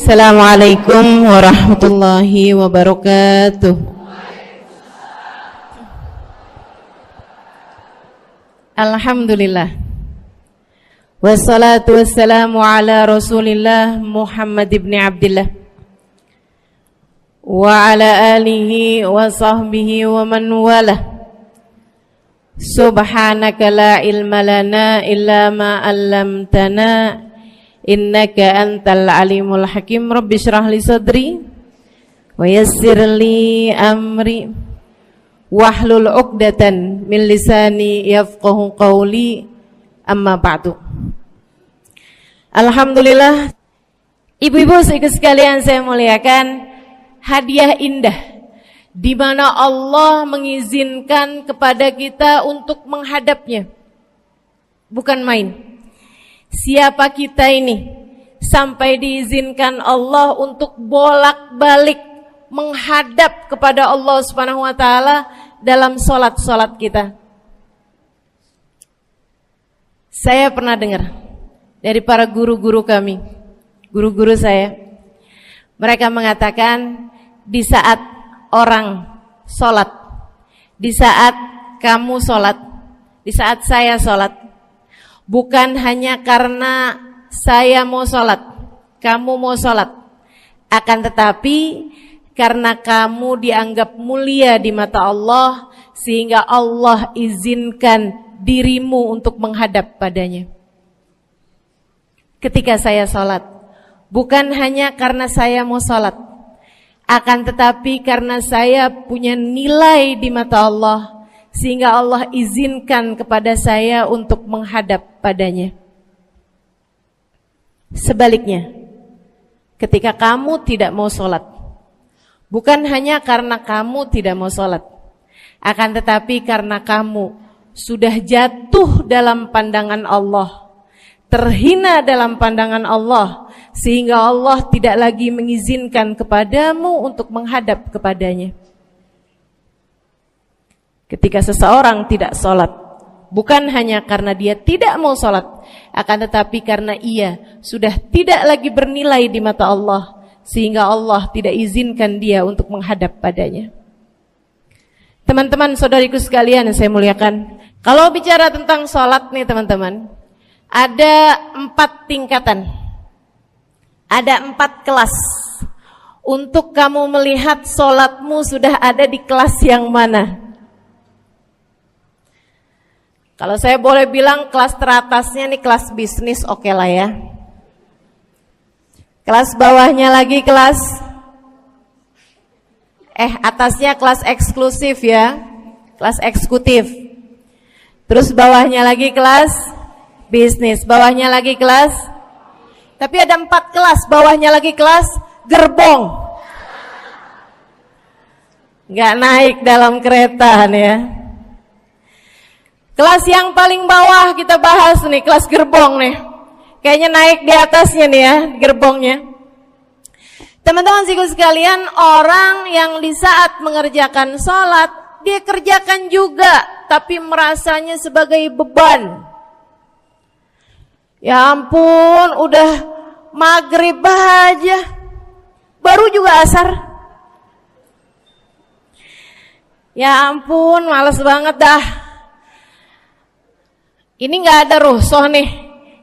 Assalamualaikum warahmatullahi wabarakatuh. Alhamdulillah. Wassalatu wassalamu ala Rasulillah Muhammad ibn Abdillah wa ala alihi wa sahbihi wa man walah. Subhanaka la ilma lana illa ma 'allamtana innaka antal alimul hakim. Rabbi shrah li sadri wa yassir li amri wahlul 'uqdatan min lisani yafqahu qawli. Amma ba'du. Alhamdulillah, ibu-ibu sekalian saya muliakan, hadiah indah di mana Allah mengizinkan kepada kita untuk menghadapnya. Bukan main. Siapa kita ini sampai diizinkan Allah untuk bolak-balik menghadap kepada Allah Subhanahu wa taala dalam salat-salat kita? Saya pernah dengar dari para guru-guru kami, guru-guru saya. Mereka mengatakan di saat orang salat, di saat kamu salat, di saat saya salat, bukan hanya karena saya mau sholat, kamu mau sholat, akan tetapi karena kamu dianggap mulia di mata Allah, sehingga Allah izinkan dirimu untuk menghadap padanya. Ketika saya sholat, bukan hanya karena saya mau sholat, akan tetapi karena saya punya nilai di mata Allah, sehingga Allah izinkan kepada saya untuk menghadap padanya. Sebaliknya, ketika kamu tidak mau sholat, bukan hanya karena kamu tidak mau sholat, akan tetapi karena kamu sudah jatuh dalam pandangan Allah, terhina dalam pandangan Allah, sehingga Allah tidak lagi mengizinkan kepadamu untuk menghadap kepadanya. Ketika seseorang tidak sholat, bukan hanya karena dia tidak mau sholat, akan tetapi karena ia sudah tidak lagi bernilai di mata Allah, sehingga Allah tidak izinkan dia untuk menghadap padanya. Teman-teman, saudariku sekalian yang saya muliakan, kalau bicara tentang sholat nih teman-teman, ada 4 tingkatan, ada 4 kelas. Untuk kamu melihat sholatmu sudah ada di kelas yang mana? Kalau saya boleh bilang kelas teratasnya nih kelas bisnis, oke lah ya. Kelas bawahnya lagi kelas atasnya kelas eksklusif ya, kelas eksekutif. Terus bawahnya lagi kelas bisnis, bawahnya lagi kelas. Tapi ada 4 kelas, bawahnya lagi kelas gerbong. Nggak naik dalam kereta nih ya. Kelas yang paling bawah kita bahas nih, kelas gerbong nih. Kayaknya naik di atasnya nih ya, gerbongnya. Teman-teman sekalian, orang yang di saat mengerjakan sholat, dia kerjakan juga, tapi merasanya sebagai beban. Ya ampun, udah maghrib aja, baru juga asar. Ya ampun, males banget dah. Ini gak ada rusuh nih,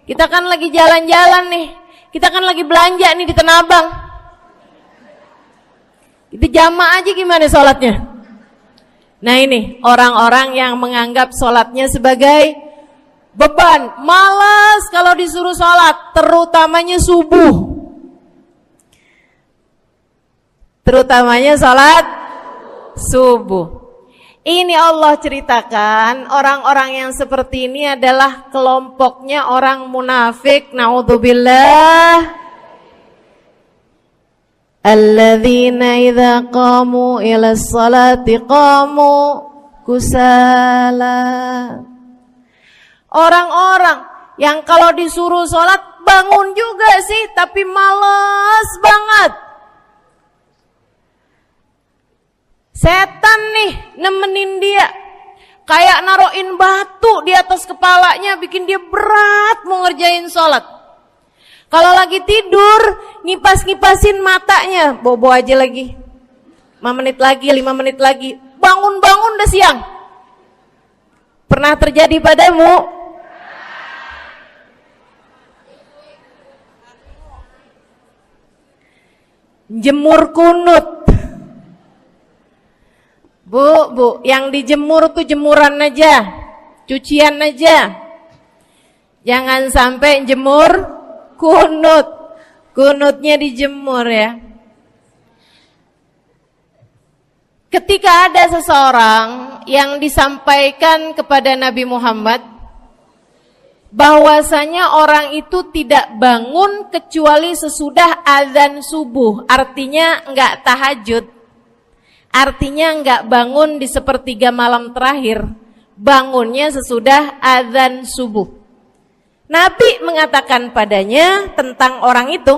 kita kan lagi jalan-jalan nih, kita kan lagi belanja nih di Tanah Abang. Itu jamaah aja gimana sholatnya? Nah ini orang-orang yang menganggap sholatnya sebagai beban, malas kalau disuruh sholat, terutamanya subuh. Terutamanya sholat subuh. Ini Allah ceritakan orang-orang yang seperti ini adalah kelompoknya orang munafik, naudzubillah. Alladzina idza qamu ila sholati qamu kusala. Orang-orang yang kalau disuruh sholat bangun juga sih, tapi malas banget. Setan nih nemenin dia, kayak naroin batu di atas kepalanya, bikin dia berat mau ngerjain sholat. Kalau lagi tidur, ngipas-ngipasin matanya, bobo aja lagi. 5 menit lagi, 5 menit lagi. Bangun-bangun udah siang. Pernah terjadi padamu? Jemur kunut. Bu, yang dijemur tuh jemuran aja, cucian aja. Jangan sampai jemur kunut. Kunutnya dijemur ya. Ketika ada seseorang yang disampaikan kepada Nabi Muhammad bahwasanya orang itu tidak bangun kecuali sesudah azan subuh, artinya enggak tahajud, artinya enggak bangun di sepertiga malam terakhir, bangunnya sesudah azan subuh. Nabi mengatakan padanya tentang orang itu,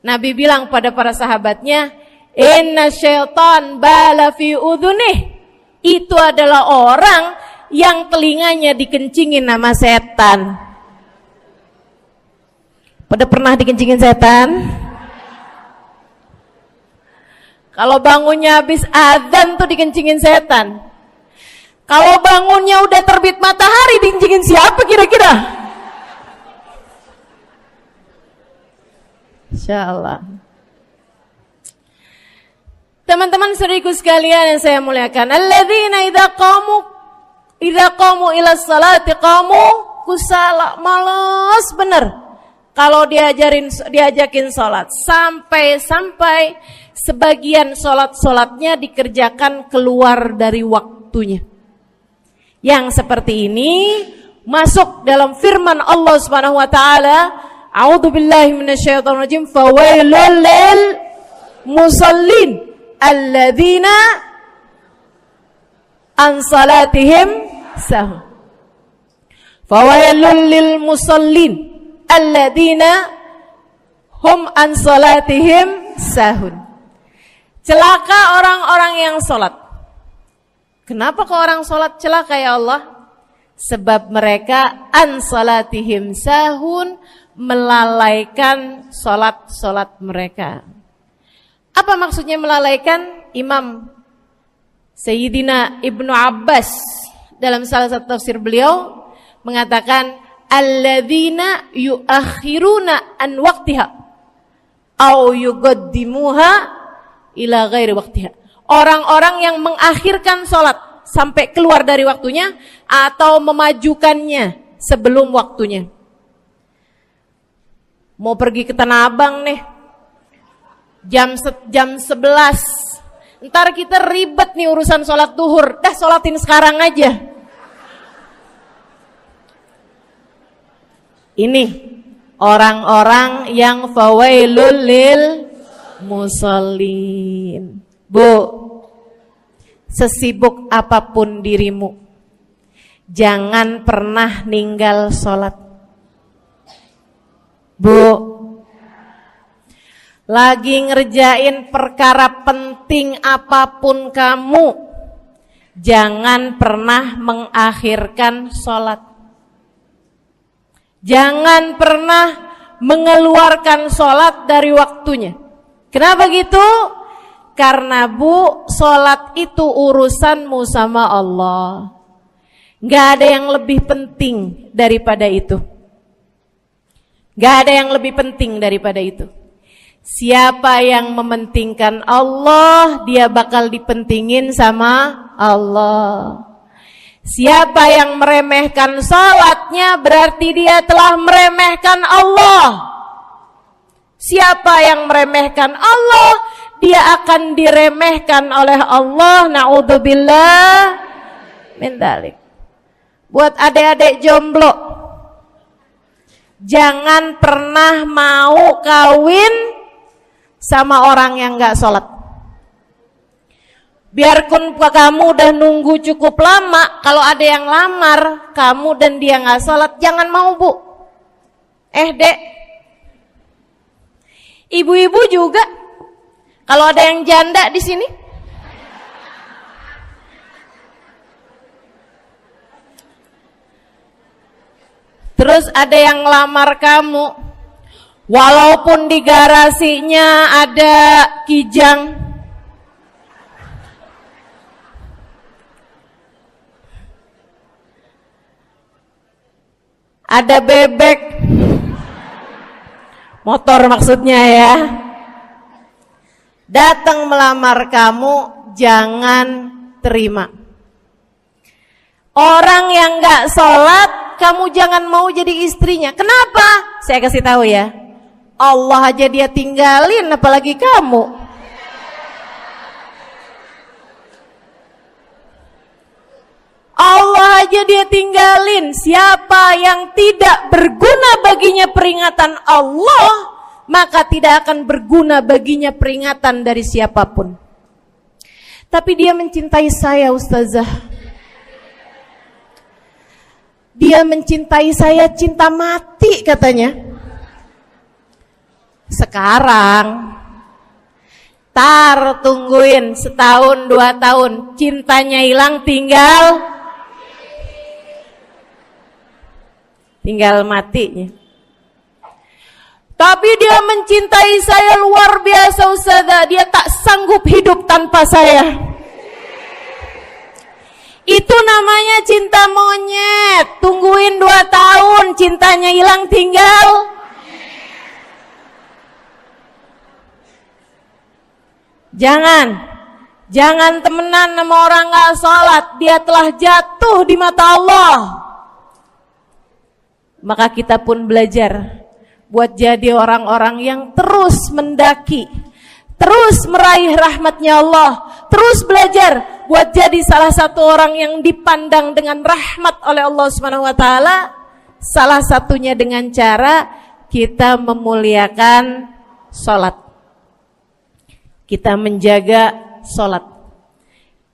Nabi bilang pada para sahabatnya, inna syaitan bala fi udhunih, itu adalah orang yang telinganya dikencingin sama setan. Pada pernah dikencingin setan? Kalau bangunnya habis adzan tuh dikencingin setan. Kalau bangunnya udah terbit matahari dikencingin siapa kira-kira? Insyaallah. Teman-teman saudariku sekalian yang saya muliakan, alladzina idza qamu ila salati qamu kusala, malas bener kalau diajakin salat, sampai sebagian salatnya dikerjakan keluar dari waktunya. Yang seperti ini masuk dalam firman Allah Subhanahu wa taala, a'udzubillahi minasyaitonir rajim, fawailul lil musallin alladzina an salatihim sahun. Fawailul lil musallin alladzina hum an salatihim sahun. Celaka orang-orang yang salat. Kenapa kok orang salat celaka ya Allah? Sebab mereka an salatihim sahun, melalaikan salat mereka. Apa maksudnya melalaikan? Imam Sayyidina Ibnu Abbas dalam salah satu tafsir beliau mengatakan, alladzina yuakhiruna an waqtiha au yuqaddimuha ila ghairi waqtiha. Orang-orang yang mengakhirkan salat sampai keluar dari waktunya atau memajukannya sebelum waktunya. Mau pergi ke Tanah Abang nih, jam 11. Ntar kita ribet nih urusan sholat duhur. Dah sholatin sekarang aja. Ini orang-orang yang fawailul lil musallin. Bu, sesibuk apapun dirimu, jangan pernah ninggal sholat. Bu, lagi ngerjain perkara penting apapun kamu, jangan pernah mengakhirkan sholat. Jangan pernah mengeluarkan sholat dari waktunya. Kenapa gitu? Karena bu, sholat itu urusanmu sama Allah. Gak ada yang lebih penting daripada itu. Gak ada yang lebih penting daripada itu. Siapa yang mementingkan Allah, dia bakal dipentingin sama Allah. Siapa yang meremehkan salatnya, berarti dia telah meremehkan Allah. Siapa yang meremehkan Allah, dia akan diremehkan oleh Allah. Na'udzubillah min dzalik. Buat adik-adik jomblo, jangan pernah mau kawin sama orang yang gak sholat. Biarpun kamu udah nunggu cukup lama, kalau ada yang lamar kamu dan dia gak sholat, jangan mau bu. Dek, ibu-ibu juga, kalau ada yang janda di sini, terus ada yang lamar kamu, Walaupun di garasinya ada kijang, ada bebek, motor maksudnya ya, datang melamar kamu, jangan terima. Orang yang gak sholat, kamu jangan mau jadi istrinya. Kenapa? Saya kasih tahu ya, Allah aja dia tinggalin, apalagi kamu. Allah aja dia tinggalin. Siapa yang tidak berguna baginya peringatan Allah, maka tidak akan berguna baginya peringatan dari siapapun. Tapi dia mencintai saya, Ustazah. Dia mencintai saya cinta mati katanya. Sekarang tungguin setahun 2 tahun, cintanya hilang, tinggal matinya. Tapi dia mencintai saya luar biasa, Ustazah. Dia tak sanggup hidup tanpa saya. Itu namanya cinta monyet. Tungguin 2 tahun, cintanya hilang, tinggal. Jangan temenan sama orang gak sholat. Dia telah jatuh di mata Allah. Maka kita pun belajar buat jadi orang-orang yang terus mendaki, terus meraih rahmatnya Allah, terus belajar buat jadi salah satu orang yang dipandang dengan rahmat oleh Allah Subhanahu wa taala. Salah satunya dengan cara kita memuliakan sholat, kita menjaga sholat.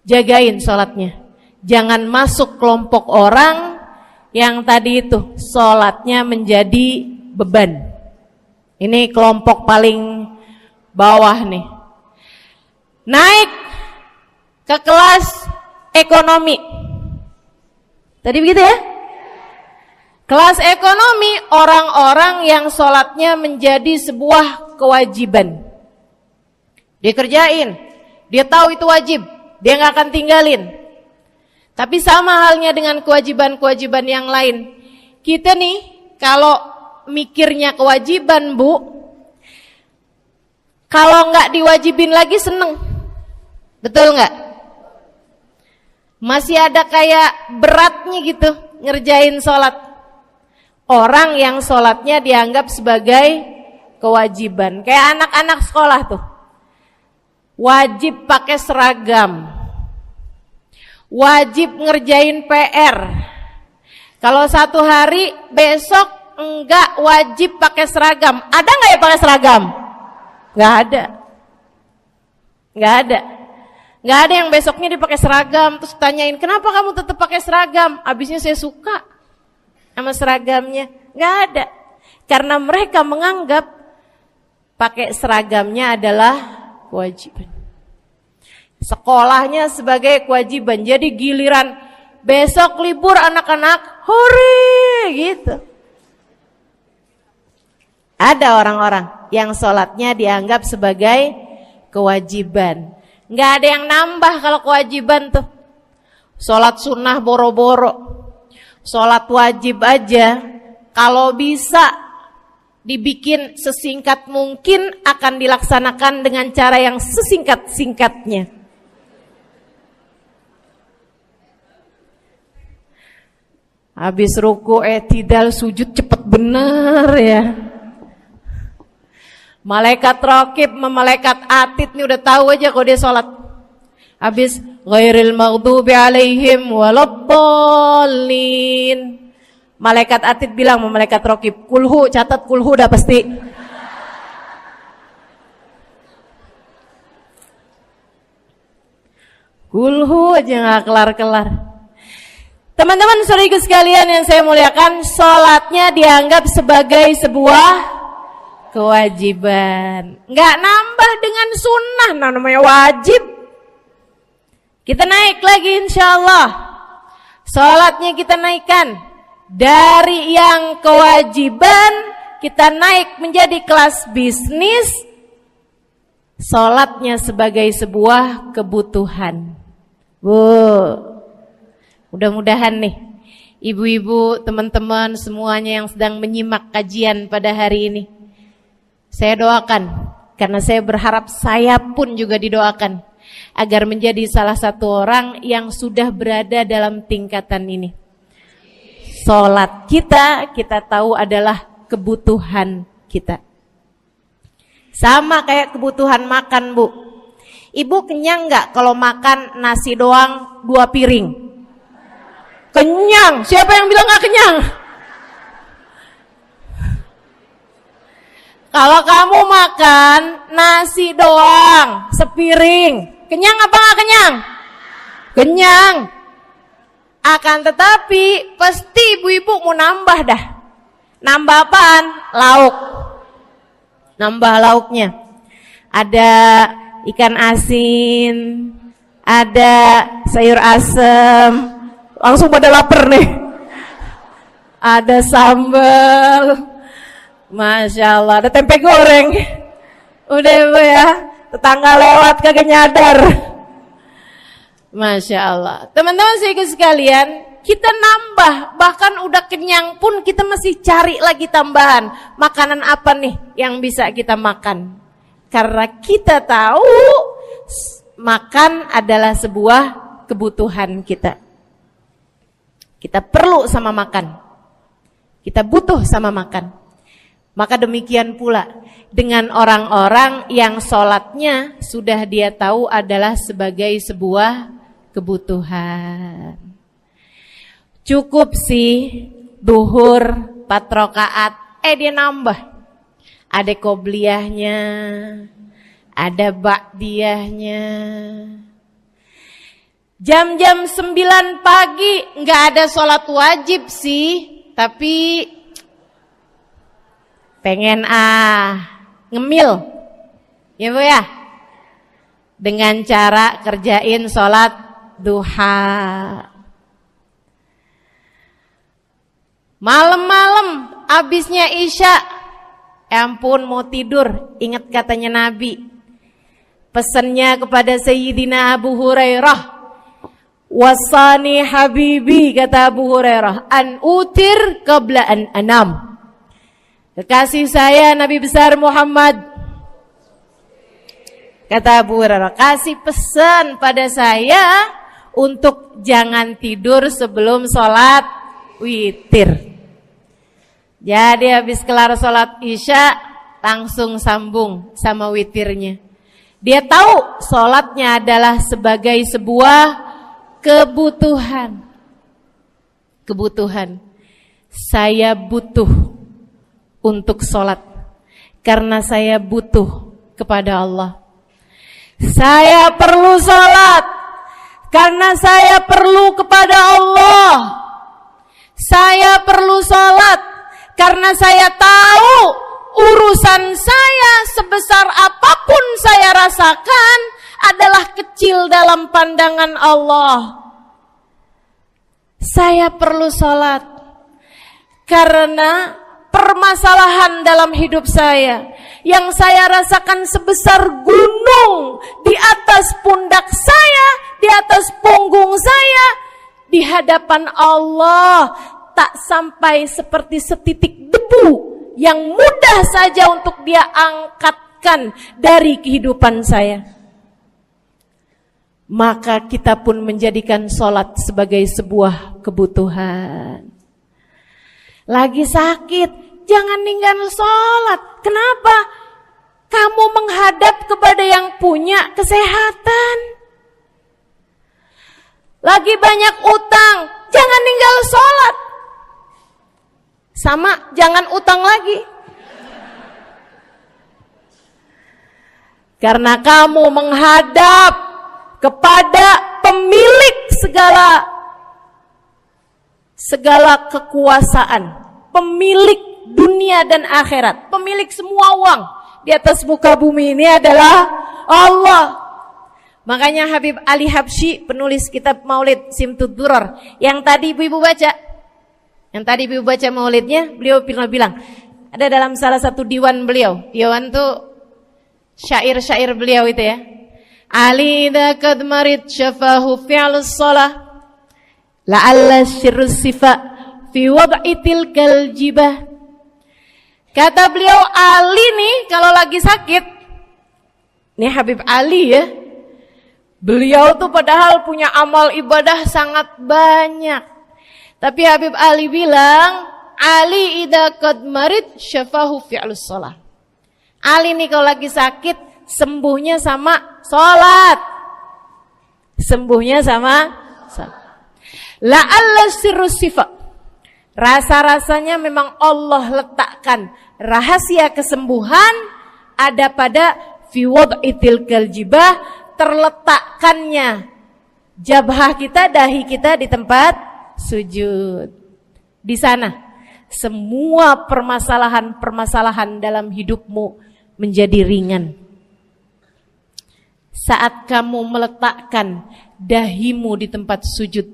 Jagain sholatnya, jangan masuk kelompok orang yang tadi itu sholatnya menjadi beban. Ini kelompok paling bawah nih. Naik ke kelas ekonomi. Tadi begitu ya? Kelas ekonomi, orang-orang yang sholatnya menjadi sebuah kewajiban. Dia kerjain, dia tahu itu wajib, dia gak akan tinggalin. Tapi sama halnya dengan kewajiban-kewajiban yang lain. Kita nih kalau mikirnya kewajiban, Bu, kalau nggak diwajibin lagi seneng. Betul nggak? Masih ada kayak beratnya gitu ngerjain sholat. Orang yang sholatnya dianggap sebagai kewajiban. Kayak anak-anak sekolah tuh, wajib pakai seragam, wajib ngerjain PR. Kalau satu hari, besok enggak wajib pakai seragam. Ada enggak ya pakai seragam? Enggak ada. Enggak ada. Enggak ada yang besoknya dia pakai seragam terus tanyain, "Kenapa kamu tetap pakai seragam?" Abisnya saya suka sama seragamnya. Enggak ada. Karena mereka menganggap pakai seragamnya adalah kewajiban. Sekolahnya sebagai kewajiban. Jadi giliran besok libur anak-anak, hore gitu. Ada orang-orang yang sholatnya dianggap sebagai kewajiban. Nggak ada yang nambah kalau kewajiban tuh. Sholat sunnah boro-boro. Sholat wajib aja kalau bisa dibikin sesingkat mungkin akan dilaksanakan dengan cara yang sesingkat-singkatnya. Habis ruku i'tidal sujud cepet bener ya. Malaikat raqib sama malaikat atid nih udah tahu aja kalau dia sholat. Habis ghairil maghdubi alaihim waladdallin. Malaikat atid bilang sama malaikat raqib, kulhu, catat kulhu udah pasti. Kulhu aja gak kelar-kelar. Teman-teman saudariku sekalian yang saya muliakan, sholatnya dianggap sebagai sebuah kewajiban. Nggak nambah dengan sunnah, namanya wajib. Kita naik lagi insyaallah. Sholatnya kita naikkan dari yang kewajiban kita naik menjadi kelas bisnis, sholatnya sebagai sebuah kebutuhan. Mudah-mudahan nih ibu-ibu, teman-teman semuanya yang sedang menyimak kajian pada hari ini, saya doakan, karena saya berharap saya pun juga didoakan, agar menjadi salah satu orang yang sudah berada dalam tingkatan ini. Sholat kita tahu adalah kebutuhan kita. Sama kayak kebutuhan makan, Bu. Ibu kenyang nggak kalau makan nasi doang 2 piring? Kenyang. Siapa yang bilang nggak kenyang? Kalau kamu makan nasi doang sepiring, kenyang apa nggak kenyang? Kenyang. Akan tetapi pasti ibu-ibu mau nambah dah. Nambah apaan? Lauk. Nambah lauknya. Ada ikan asin, ada sayur asem. Langsung pada lapar nih. Ada sambal. Masya Allah, ada tempe goreng. Udah ibu ya, tetangga lewat kagak nyadar. Masya Allah. Teman-teman sekalian, kita nambah, bahkan udah kenyang pun kita masih cari lagi tambahan. Makanan apa nih yang bisa kita makan? Karena kita tahu makan adalah sebuah kebutuhan kita. Kita perlu sama makan. Kita butuh sama makan. Maka demikian pula dengan orang-orang yang sholatnya sudah dia tahu adalah sebagai sebuah kebutuhan. Cukup sih duhur 4 rakaat, dia nambah. Ada qobliyahnya, ada ba'diyahnya. Jam-jam 9 pagi nggak ada sholat wajib sih, tapi pengen ngemil, ya Bu ya, dengan cara kerjain sholat duha. Malam-malam abisnya isya, ampun mau tidur, ingat katanya Nabi, pesannya kepada Sayyidina Abu Hurairah, wasani habibi, kata Abu Hurairah, an utir qabla an anam. Kekasih saya Nabi besar Muhammad, kata Abu Hurairah, kasih pesan pada saya untuk jangan tidur sebelum sholat witir. Jadi habis kelar sholat isya langsung sambung sama witirnya. Dia tahu sholatnya adalah sebagai sebuah kebutuhan. Kebutuhan. Saya butuh untuk sholat karena saya butuh kepada Allah. Saya perlu sholat karena saya perlu kepada Allah. Saya perlu sholat karena saya tahu urusan saya sebesar apapun saya rasakan adalah kecil dalam pandangan Allah. Saya perlu sholat karena permasalahan dalam hidup saya yang saya rasakan sebesar gunung di atas pundak saya, di atas punggung saya, di hadapan Allah tak sampai seperti setitik debu yang mudah saja untuk dia angkatkan dari kehidupan saya. Maka kita pun menjadikan sholat sebagai sebuah kebutuhan. Lagi sakit, jangan ninggalin sholat. Kenapa? Kamu menghadap kepada yang punya kesehatan. Lagi banyak utang, jangan ninggal sholat. Sama, jangan utang lagi. Karena kamu menghadap kepada pemilik segala kekuasaan, pemilik dunia dan akhirat, pemilik semua uang di atas muka bumi ini adalah Allah. Makanya Habib Ali Habsyi, penulis kitab Maulid Simtud Durar, yang tadi ibu-ibu baca maulidnya, beliau pernah bilang, Ada dalam salah satu diwan beliau. Diwan tuh syair-syair beliau itu ya. Ali idza qad marid syafahu fi'lus shalah la'alla syirrus sifa fi wad'i tilkal jibah. Kata beliau, Ali nih kalau lagi sakit, nih Habib Ali ya, beliau tuh padahal punya amal ibadah sangat banyak. Tapi Habib Ali bilang, Ali idza qad marid syafahu fi'lus shalah. Ali nih kalau lagi sakit, sembuhnya sama sholat. Sembuhnya sama sholat. La'alla sirrus sifa. Rasa-rasanya memang Allah letakkan rahasia kesembuhan ada pada fi wad'i tilkal jibah, terletakkannya jabhah kita, dahi kita di tempat sujud. Di sana semua permasalahan-permasalahan dalam hidupmu menjadi ringan. Saat kamu meletakkan dahimu di tempat sujud,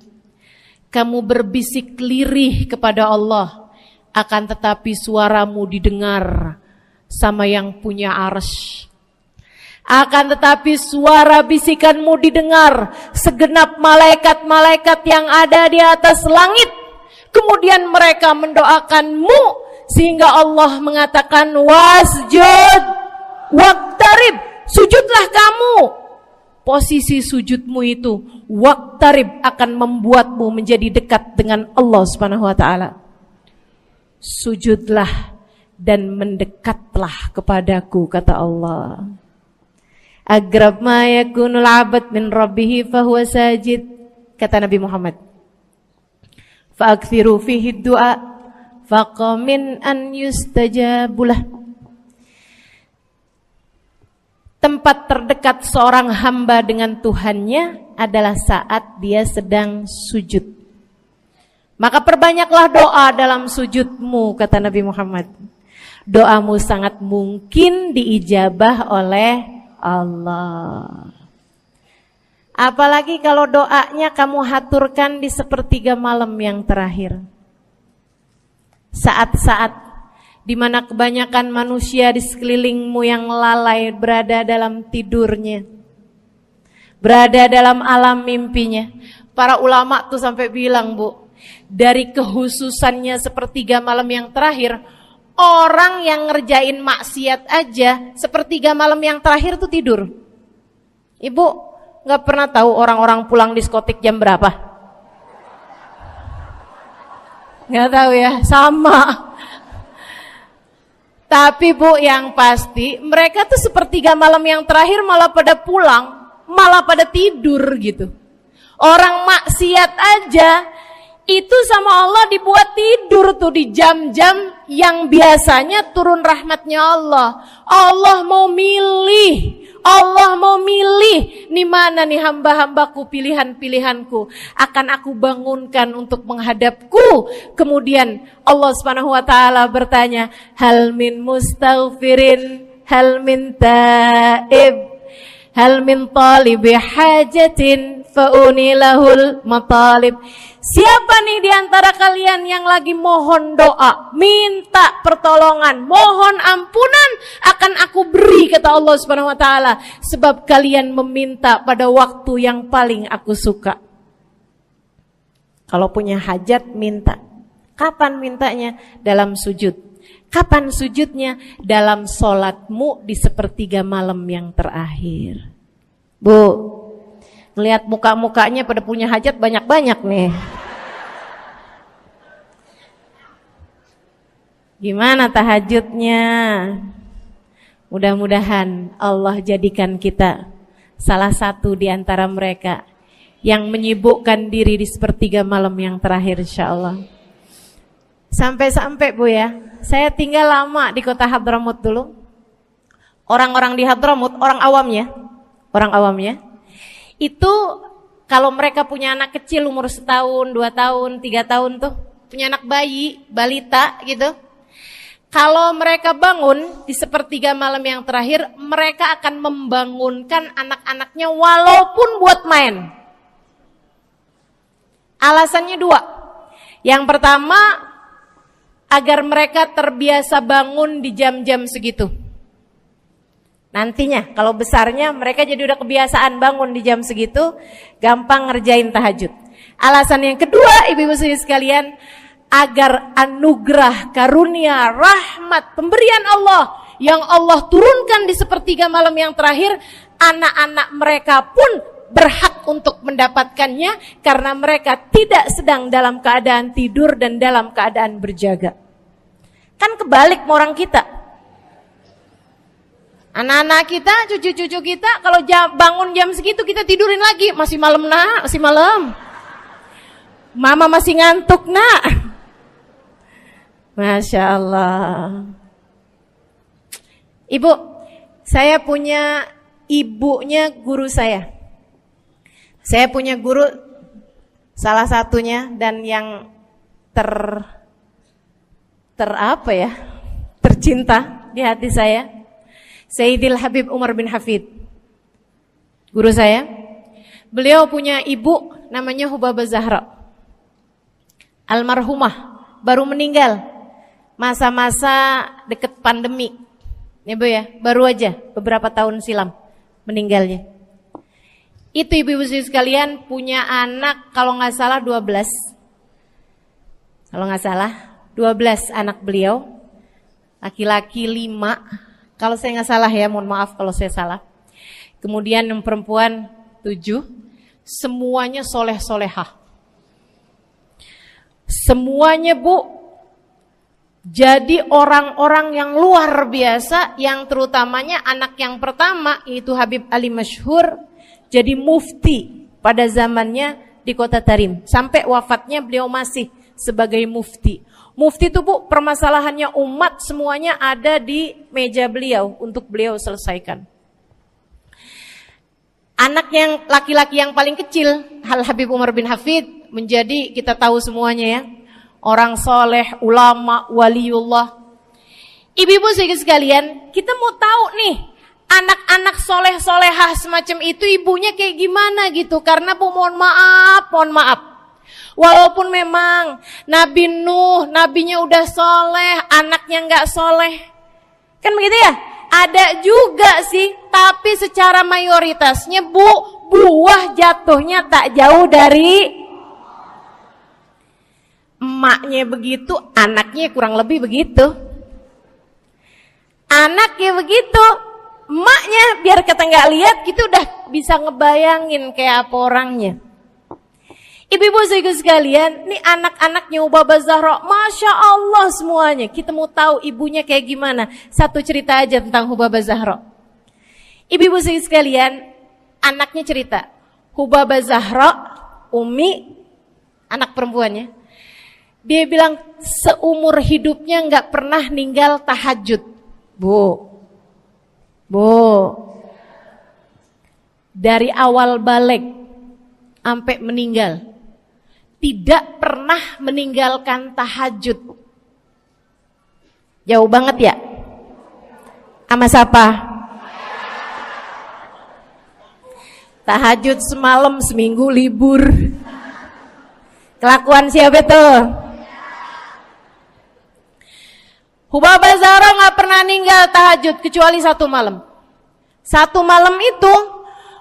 kamu berbisik lirih kepada Allah, akan tetapi suaramu didengar sama yang punya arsy. Akan tetapi suara bisikanmu didengar segenap malaikat-malaikat yang ada di atas langit. Kemudian mereka mendoakanmu sehingga Allah mengatakan wasjud waqtarib, sujudlah kamu. Posisi sujudmu itu waqtarib akan membuatmu menjadi dekat dengan Allah Subhanahu wa taala. Sujudlah dan mendekatlah kepadaku, kata Allah. Agrab ma yakunul 'abd min rabbih fa huwa sajid, kata Nabi Muhammad. Fa aktsiru fihi du'a faqamin an yustajabulah. Tempat terdekat seorang hamba dengan Tuhannya adalah saat dia sedang sujud. Maka perbanyaklah doa dalam sujudmu, kata Nabi Muhammad. Doamu sangat mungkin diijabah oleh Allah. Apalagi kalau doanya kamu haturkan di sepertiga malam yang terakhir. Saat-saat di mana kebanyakan manusia di sekelilingmu yang lalai berada dalam tidurnya, berada dalam alam mimpinya. Para ulama tuh sampai bilang, Bu, dari kehususannya sepertiga malam yang terakhir, orang yang ngerjain maksiat aja sepertiga malam yang terakhir tuh tidur. Ibu gak pernah tahu orang-orang pulang diskotik jam berapa? Gak tahu ya, sama. Tapi Bu, yang pasti mereka tuh sepertiga malam yang terakhir malah pada pulang, malah pada tidur gitu. Orang maksiat aja itu sama Allah dibuat tidur tuh di jam-jam yang biasanya turun rahmatnya Allah. Allah mau milih nih mana nih hamba-hambaku, pilihan-pilihanku akan aku bangunkan untuk menghadapku. Kemudian Allah Subhanahu wa taala bertanya, hal min mustaghfirin, hal min taib, hal min talibi hajatin faunilahul matalib. Siapa nih di antara kalian yang lagi mohon doa, minta pertolongan, mohon ampunan, akan aku beri, kata Allah Subhanahu wa taala, sebab kalian meminta pada waktu yang paling aku suka. Kalau punya hajat minta. Kapan mintanya? Dalam sujud. Kapan sujudnya? Dalam sholatmu di sepertiga malam yang terakhir. Bu, ngelihat muka-mukanya pada punya hajat banyak-banyak nih. Gimana tahajudnya? Mudah-mudahan Allah jadikan kita salah satu di antara mereka yang menyibukkan diri di sepertiga malam yang terakhir, insyaallah. Sampai-sampai Bu ya, saya tinggal lama di kota Hadramut dulu. Orang-orang di Hadramut, orang awamnya, itu kalau mereka punya anak kecil umur 1 tahun, 2 tahun, 3 tahun tuh, punya anak bayi, balita gitu. Kalau mereka bangun di sepertiga malam yang terakhir, mereka akan membangunkan anak-anaknya walaupun buat main. Alasannya 2. Yang pertama, agar mereka terbiasa bangun di jam-jam segitu. Nantinya kalau besarnya mereka jadi udah kebiasaan bangun di jam segitu, gampang ngerjain tahajud. Alasan yang kedua, ibu-ibu sekalian, agar anugerah, karunia, rahmat, pemberian Allah yang Allah turunkan di sepertiga malam yang terakhir, anak-anak mereka pun berhak untuk mendapatkannya karena mereka tidak sedang dalam keadaan tidur dan dalam keadaan berjaga. Kan kebalik sama orang kita. Anak-anak kita, cucu-cucu kita kalau bangun jam segitu kita tidurin lagi, masih malam nak, masih malam. Mama masih ngantuk nak. Masya Allah. Ibu, saya punya ibunya guru saya. Saya punya guru salah satunya dan yang tercinta di hati saya, Sayyidil Habib Umar bin Hafid. Guru saya. Beliau punya ibu namanya Hubabah Zahra. Almarhumah, baru meninggal masa-masa deket pandemi. Ya Bu ya, baru aja beberapa tahun silam meninggalnya. Itu ibu-ibu sekalian punya anak kalau nggak salah 12. Kalau nggak salah 12 anak beliau. Laki-laki 5. Kalau saya nggak salah ya, mohon maaf kalau saya salah. Kemudian yang perempuan 7. Semuanya soleh-solehah. Semuanya Bu, jadi orang-orang yang luar biasa, yang terutamanya anak yang pertama yaitu Habib Ali Masyhur jadi mufti pada zamannya di Kota Tarim. Sampai wafatnya beliau masih sebagai mufti. Mufti itu Bu, permasalahannya umat semuanya ada di meja beliau untuk beliau selesaikan. Anak yang laki-laki yang paling kecil, Habib Umar bin Hafid, menjadi kita tahu semuanya ya, orang soleh, ulama, waliullah. Ibu-ibu sekalian, kita mau tahu nih, anak-anak soleh-solehah semacam itu ibunya kayak gimana gitu. Karena Bu, mohon maaf. Walaupun memang Nabi Nuh, nabinya udah soleh, anaknya gak soleh. Kan begitu ya? Ada juga sih, tapi secara mayoritasnya Bu, buah jatuhnya tak jauh dari emaknya begitu, anaknya kurang lebih begitu. Anaknya begitu, emaknya biar kita nggak lihat, kita udah bisa ngebayangin kayak apa orangnya. Ibu-ibu sekalian, nih anak-anaknya Hubabah Zahra, Masya Allah semuanya. Kita mau tahu ibunya kayak gimana. Satu cerita aja tentang Hubabah Zahra. Ibu-ibu sekalian, anaknya cerita, Hubabah Zahra, Umi, anak perempuannya, dia bilang seumur hidupnya nggak pernah ninggal tahajud. Bu, dari awal balik sampai meninggal, tidak pernah meninggalkan tahajud. Jauh banget ya? Sama siapa? Tahajud semalam, seminggu libur. Kelakuan siapa tuh? Hubabah Zahra gak pernah ninggal tahajud kecuali satu malam. Satu malam itu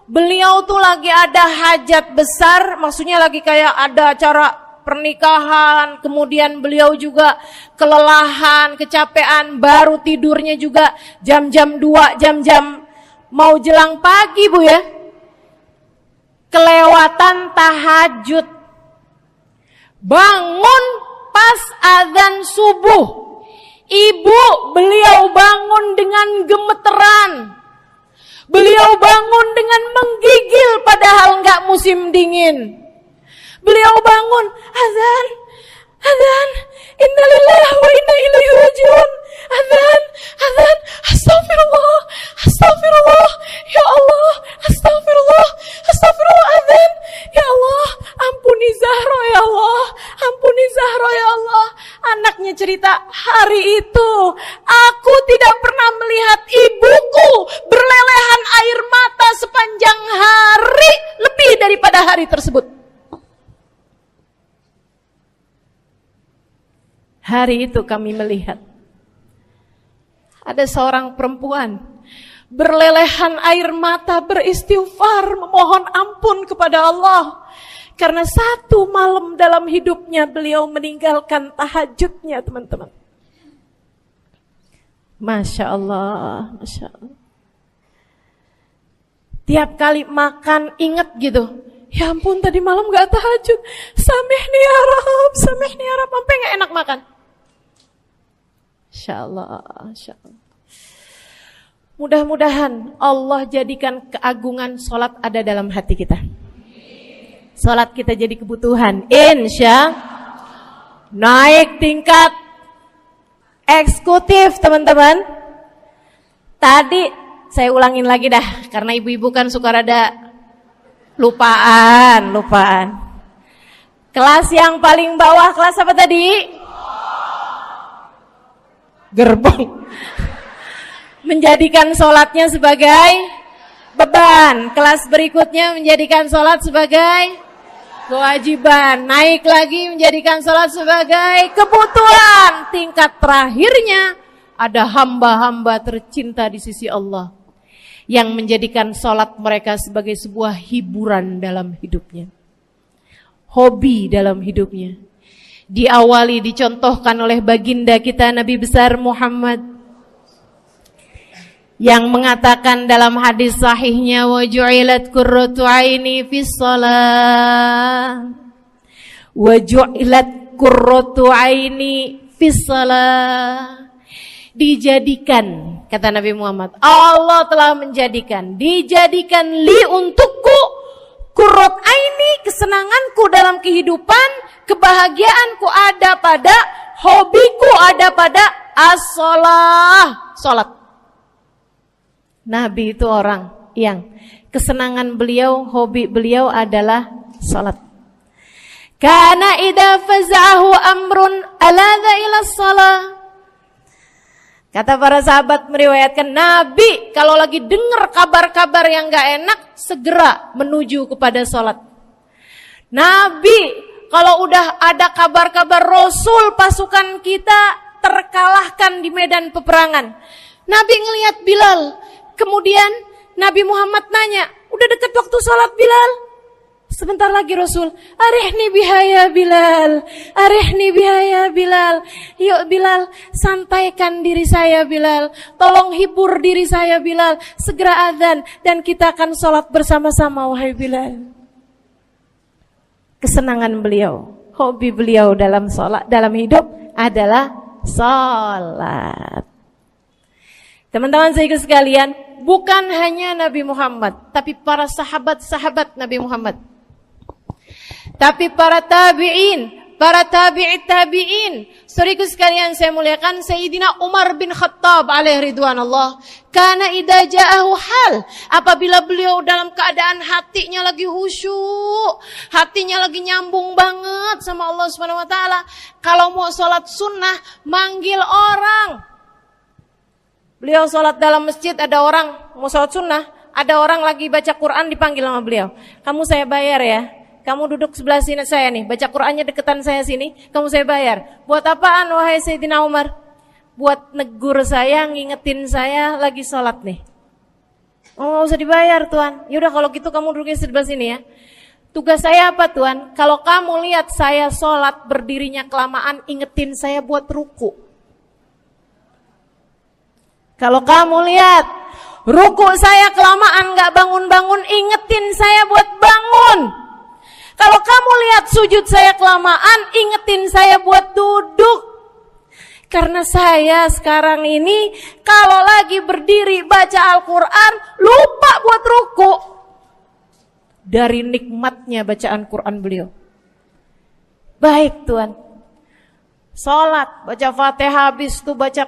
beliau tuh lagi ada hajat besar, maksudnya lagi kayak ada acara pernikahan, kemudian beliau juga kelelahan, kecapean, baru tidurnya juga jam-jam 2, jam-jam mau jelang pagi Bu ya. Kelewatan tahajud. Bangun pas azan subuh. Ibu, beliau bangun dengan gemeteran. Beliau bangun dengan menggigil padahal enggak musim dingin. Beliau bangun, azan, innalillahi wa inna ilaihi rajiun. Azan, astagfirullah, ya Allah, astagfirullah, azan, ya Allah, ampuni Zahra ya Allah, ampuni Zahra ya Allah. Anaknya cerita, hari itu aku tidak pernah melihat ibuku berlelehan air mata sepanjang hari lebih daripada hari tersebut. Hari itu kami melihat ada seorang perempuan berlelehan air mata beristighfar memohon ampun kepada Allah karena satu malam dalam hidupnya beliau meninggalkan tahajudnya, teman-teman. Masya Allah, Masya Allah. Tiap kali makan ingat gitu, ya ampun tadi malam gak tahajud, samihni ya Rab, samihni ya Rab, sampai gak enak makan. Insya Allah, Insya Allah. Mudah-mudahan Allah jadikan keagungan sholat ada dalam hati kita. Sholat kita jadi kebutuhan. Insya naik tingkat eksekutif, teman-teman. Tadi saya ulangin lagi dah, karena ibu-ibu kan suka rada lupaan. Kelas yang paling bawah, kelas apa tadi? Gerbong. Menjadikan sholatnya sebagai beban. Kelas berikutnya menjadikan sholat sebagai kewajiban. Naik lagi menjadikan sholat sebagai kebutuhan. Tingkat terakhirnya ada hamba-hamba tercinta di sisi Allah yang menjadikan sholat mereka sebagai sebuah hiburan dalam hidupnya, hobi dalam hidupnya. Diawali, dicontohkan oleh baginda kita Nabi besar Muhammad yang mengatakan dalam hadis sahihnya, wa ju'ilat qurratu aini fis shalah, wa ju'ilat qurratu aini fis shalah. Dijadikan, kata Nabi Muhammad, Allah telah menjadikan, dijadikan li untukku qurrat aini, kesenanganku dalam kehidupan, kebahagiaanku ada pada, hobiku ada pada as-shalah, salat. Nabi itu orang yang kesenangan beliau, hobi beliau adalah salat. Kana idza faza'ahu amrun aladha ila shalah. Kata para sahabat meriwayatkan, Nabi kalau lagi dengar kabar-kabar yang gak enak, segera menuju kepada sholat. Nabi kalau udah ada kabar-kabar Rasul pasukan kita terkalahkan di medan peperangan, Nabi ngelihat Bilal. Kemudian Nabi Muhammad nanya, udah dekat waktu sholat Bilal? Sebentar lagi Rasul, arihni bihaya Bilal, arihni bihaya Bilal. Yuk Bilal, sampaikan diri saya Bilal, tolong hibur diri saya Bilal. Segera azan dan kita akan sholat bersama-sama wahai Bilal. Kesenangan beliau, hobi beliau dalam sholat, dalam hidup adalah sholat. Teman-teman saya sekalian, bukan hanya Nabi Muhammad, tapi para sahabat-sahabat Nabi Muhammad, tapi para tabi'in, para tabi'it tabi'in. Saudaraku sekalian saya muliakan, Sayyidina Umar bin Khattab alaihi ridwanullah, kana idza ja'ahu hal, apabila beliau dalam keadaan hatinya lagi khusyuk, hatinya lagi nyambung banget sama Allah Subhanahu wa taala, kalau mau salat sunnah manggil orang. Beliau sholat dalam masjid, ada orang mau sholat sunnah, ada orang lagi baca Quran dipanggil sama beliau. Kamu saya bayar ya, kamu duduk sebelah sini saya nih, baca Qurannya deketan saya sini, kamu saya bayar. Buat apaan wahai Sayyidina Umar? Buat negur saya, ngingetin saya lagi sholat nih. Oh gak usah dibayar Tuan. Yaudah kalau gitu kamu duduknya sebelah sini ya. Tugas saya apa Tuan? Kalau kamu lihat saya sholat berdirinya kelamaan, ingetin saya buat ruku. Kalau kamu lihat ruku saya kelamaan gak bangun-bangun, ingetin saya buat bangun. Kalau kamu lihat sujud saya kelamaan, ingetin saya buat duduk. Karena saya sekarang ini kalau lagi berdiri baca Al-Quran, lupa buat ruku. Dari nikmatnya bacaan Quran beliau. Baik Tuhan, sholat, baca Fatihah, habis itu baca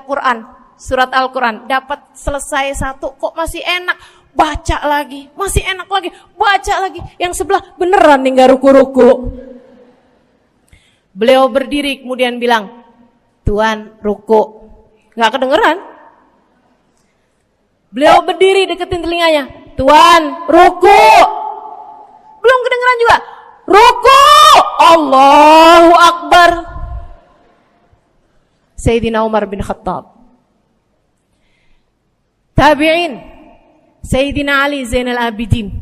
Quran. Surat Al-Quran, dapat selesai satu, kok masih enak, baca lagi, masih enak lagi, baca lagi. Yang sebelah beneran nih gak ruku-ruku. Beliau berdiri kemudian bilang, Tuan ruku. Gak kedengeran. Beliau berdiri deketin telinganya, Tuan ruku. Belum kedengeran juga, ruku. Allahu Akbar. Sayyidina Umar bin Khattab. Tabi'in, Sayyidina Ali Zainal Abidin.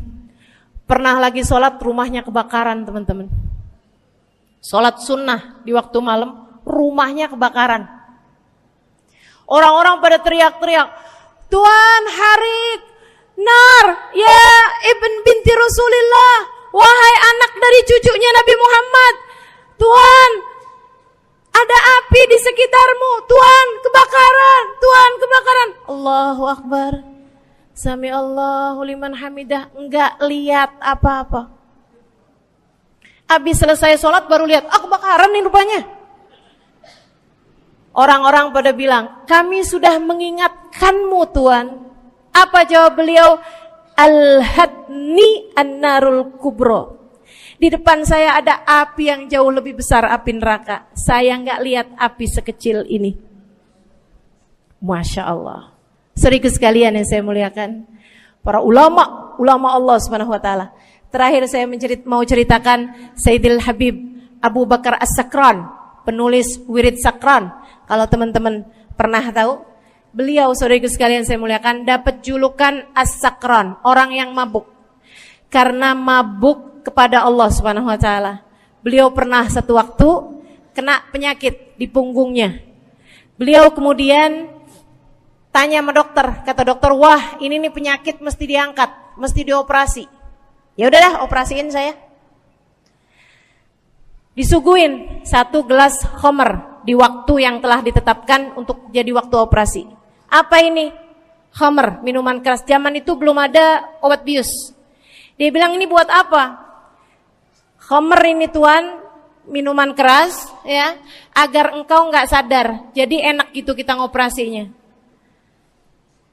Pernah lagi sholat, rumahnya kebakaran, teman-teman. Sholat sunnah di waktu malam, rumahnya kebakaran. Orang-orang pada teriak-teriak, Tuhan, harik, nar, ya ibn binti Rasulillah, wahai anak dari cucunya Nabi Muhammad. Tuhan, ada api di sekitarmu. Tuhan, kebakaran. Tuhan, kebakaran. Allahu Akbar. Sami Allahu liman hamidah. Enggak lihat apa-apa. Habis selesai sholat baru lihat, kebakaran nih rupanya. Orang-orang pada bilang, kami sudah mengingatkanmu Tuhan. Apa jawab beliau? Al-hadni an-narul kubro. Di depan saya ada api yang jauh lebih besar, api neraka. Saya nggak lihat api sekecil ini. Masya Allah. Saudaraku sekalian yang saya muliakan, para ulama Allah Subhanahu Wa Taala. Terakhir saya mau ceritakan Sayyidil Habib Abu Bakar As-Sakran, penulis Wirid Sakran. Kalau teman-teman pernah tahu, beliau, saudaraku sekalian saya muliakan, dapat julukan As-Sakran, orang yang mabuk. Karena mabuk kepada Allah Subhanahu Wa Taala. Beliau pernah satu waktu kena penyakit di punggungnya. Beliau kemudian tanya sama dokter, kata dokter, wah ini nih penyakit mesti diangkat, mesti dioperasi. Ya udahlah, operasiin saya. Disuguhin 1 gelas khamr di waktu yang telah ditetapkan untuk jadi waktu operasi. Apa ini? Khamr, minuman keras. Zaman itu belum ada obat bius. Dia bilang, ini buat apa? Khamr ini Tuhan, minuman keras, ya, agar engkau nggak sadar. Jadi enak gitu kita ngoperasinya.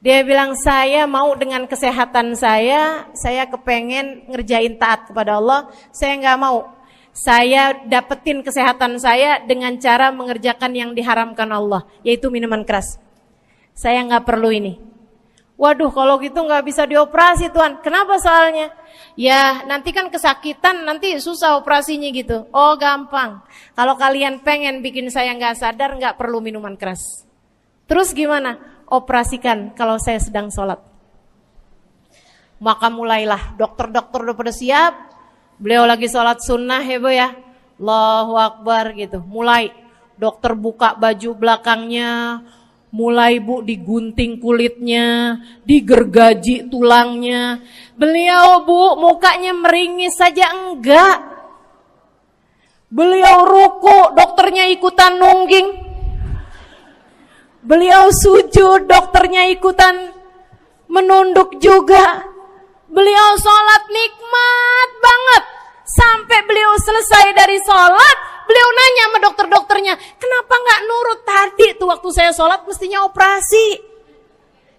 Dia bilang, saya mau dengan kesehatan saya kepengen ngerjain taat kepada Allah. Saya nggak mau. Saya dapetin kesehatan saya dengan cara mengerjakan yang diharamkan Allah, yaitu minuman keras. Saya nggak perlu ini. Waduh, kalau gitu nggak bisa dioperasi Tuhan. Kenapa soalnya? Ya nanti kan kesakitan, nanti susah operasinya gitu. Oh gampang. Kalau kalian pengen bikin saya nggak sadar, nggak perlu minuman keras. Terus gimana? Operasikan kalau saya sedang sholat. Maka mulailah, dokter-dokter udah pada siap. Beliau lagi sholat sunnah ya Bu ya. Allahu Akbar gitu. Mulai dokter buka baju belakangnya. Mulai Bu digunting kulitnya, digergaji tulangnya. Beliau Bu mukanya meringis saja enggak. Beliau ruku, dokternya ikutan nungging. Beliau sujud, dokternya ikutan menunduk juga. Beliau sholat nikmat banget. Sampai beliau selesai dari sholat, beliau nanya sama dokter-dokternya, kenapa gak nurut tadi tuh waktu saya sholat mestinya operasi.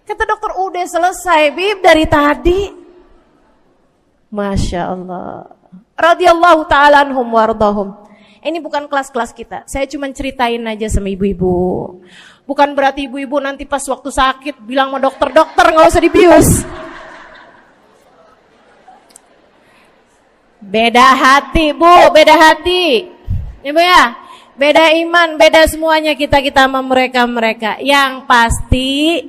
Kata dokter, udah selesai Bib dari tadi. Masya Allah. Radiyallahu ta'ala anhum wardahum. Ini bukan kelas-kelas kita. Saya cuma ceritain aja sama ibu-ibu. Bukan berarti ibu-ibu nanti pas waktu sakit bilang sama dokter-dokter gak usah dibius. Beda hati Bu, beda hati. Ibu ya, beda iman, beda semuanya kita sama mereka. Yang pasti,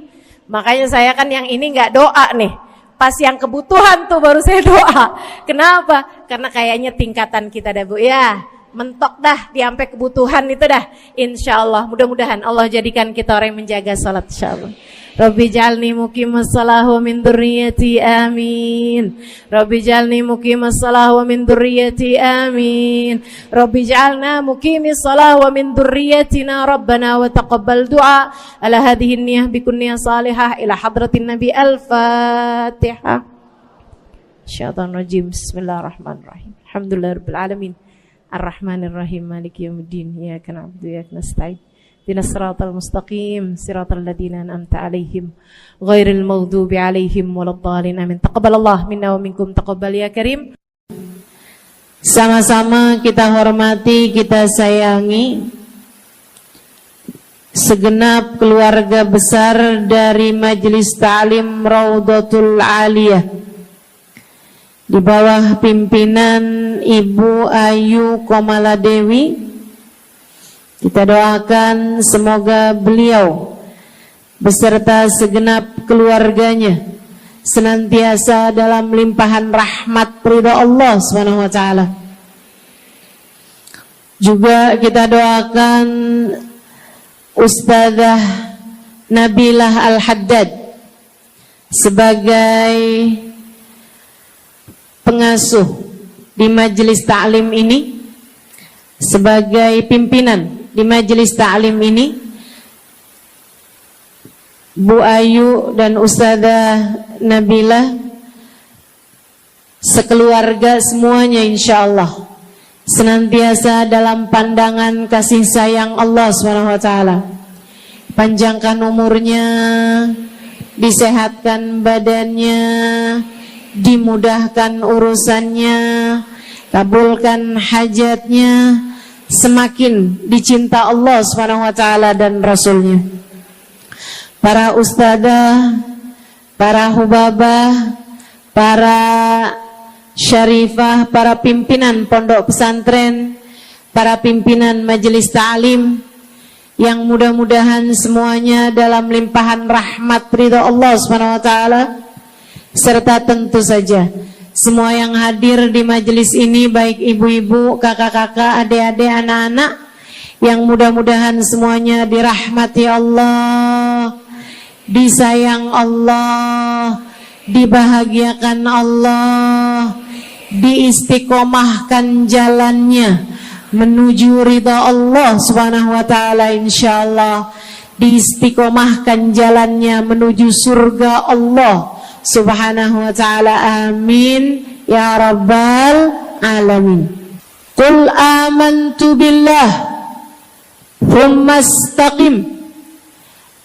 makanya saya kan yang ini nggak doa nih. Pas yang kebutuhan tuh baru saya doa. Kenapa? Karena kayaknya tingkatan kita dah Bu ya. Mentok dah, sampai kebutuhan itu dah. Insya Allah, mudah-mudahan Allah jadikan kita orang yang menjaga salat insya Allah. Rabbi jalni muqimas salah wa min dzurriyyati amin. Rabbi jalni muqimas salah wa min dzurriyyati amin. Rabbi jalna muqimis salah wa min dzurriyyatina rabbana wa taqabbal du'a. Ala hadhihi niyyah bi kunniyah salihah ila hadratin nabi al-fatihah. Syaitanir rajim. Bismillahirrahmanirrahim. Alhamdulillahirabbil alamin. Ar-rahmanirrahim. Maliki yaumiddin. Iyyaka na'budu wa iyyaka nasta'in. Ihdinas siratal mustaqim, siratal ladzina an'amta 'alaihim, ghairil maghdubi 'alaihim waladdallin. Amin. Taqabbalallah minna wa minkum, taqabbal ya karim. Sama-sama kita hormati, kita sayangi segenap keluarga besar dari Majelis Ta'lim Raudhatul Aliyah di bawah pimpinan Ibu Ayu Komaladewi Kita doakan semoga beliau beserta segenap keluarganya senantiasa dalam limpahan rahmat ridha Allah Subhanahu wa taala. Juga kita doakan Ustazah Nabilah Al-Haddad sebagai pengasuh di majelis ta'lim ini, sebagai pimpinan di majelis ta'lim ini, Bu Ayu dan Ustazah Nabilah sekeluarga semuanya insyaallah senantiasa dalam pandangan kasih sayang Allah SWT. Panjangkan umurnya, disehatkan badannya, dimudahkan urusannya, kabulkan hajatnya, semakin dicinta Allah SWT dan Rasulnya. Para ustadzah, para hubabah, para syarifah, para pimpinan pondok pesantren, para pimpinan majelis ta'lim, yang mudah-mudahan semuanya dalam limpahan rahmat ridha Allah SWT, serta tentu saja semua yang hadir di majelis ini, baik ibu-ibu, kakak-kakak, adik-adik, anak-anak, yang mudah-mudahan semuanya dirahmati Allah, disayang Allah, dibahagiakan Allah, diistiqomahkan jalannya menuju ridha Allah Subhanahu wa taala, insyaallah diistiqomahkan jalannya menuju surga Allah Subhanahu wa taala. Amin ya rabbal alamin. Qul amantu billah thumma istaqim,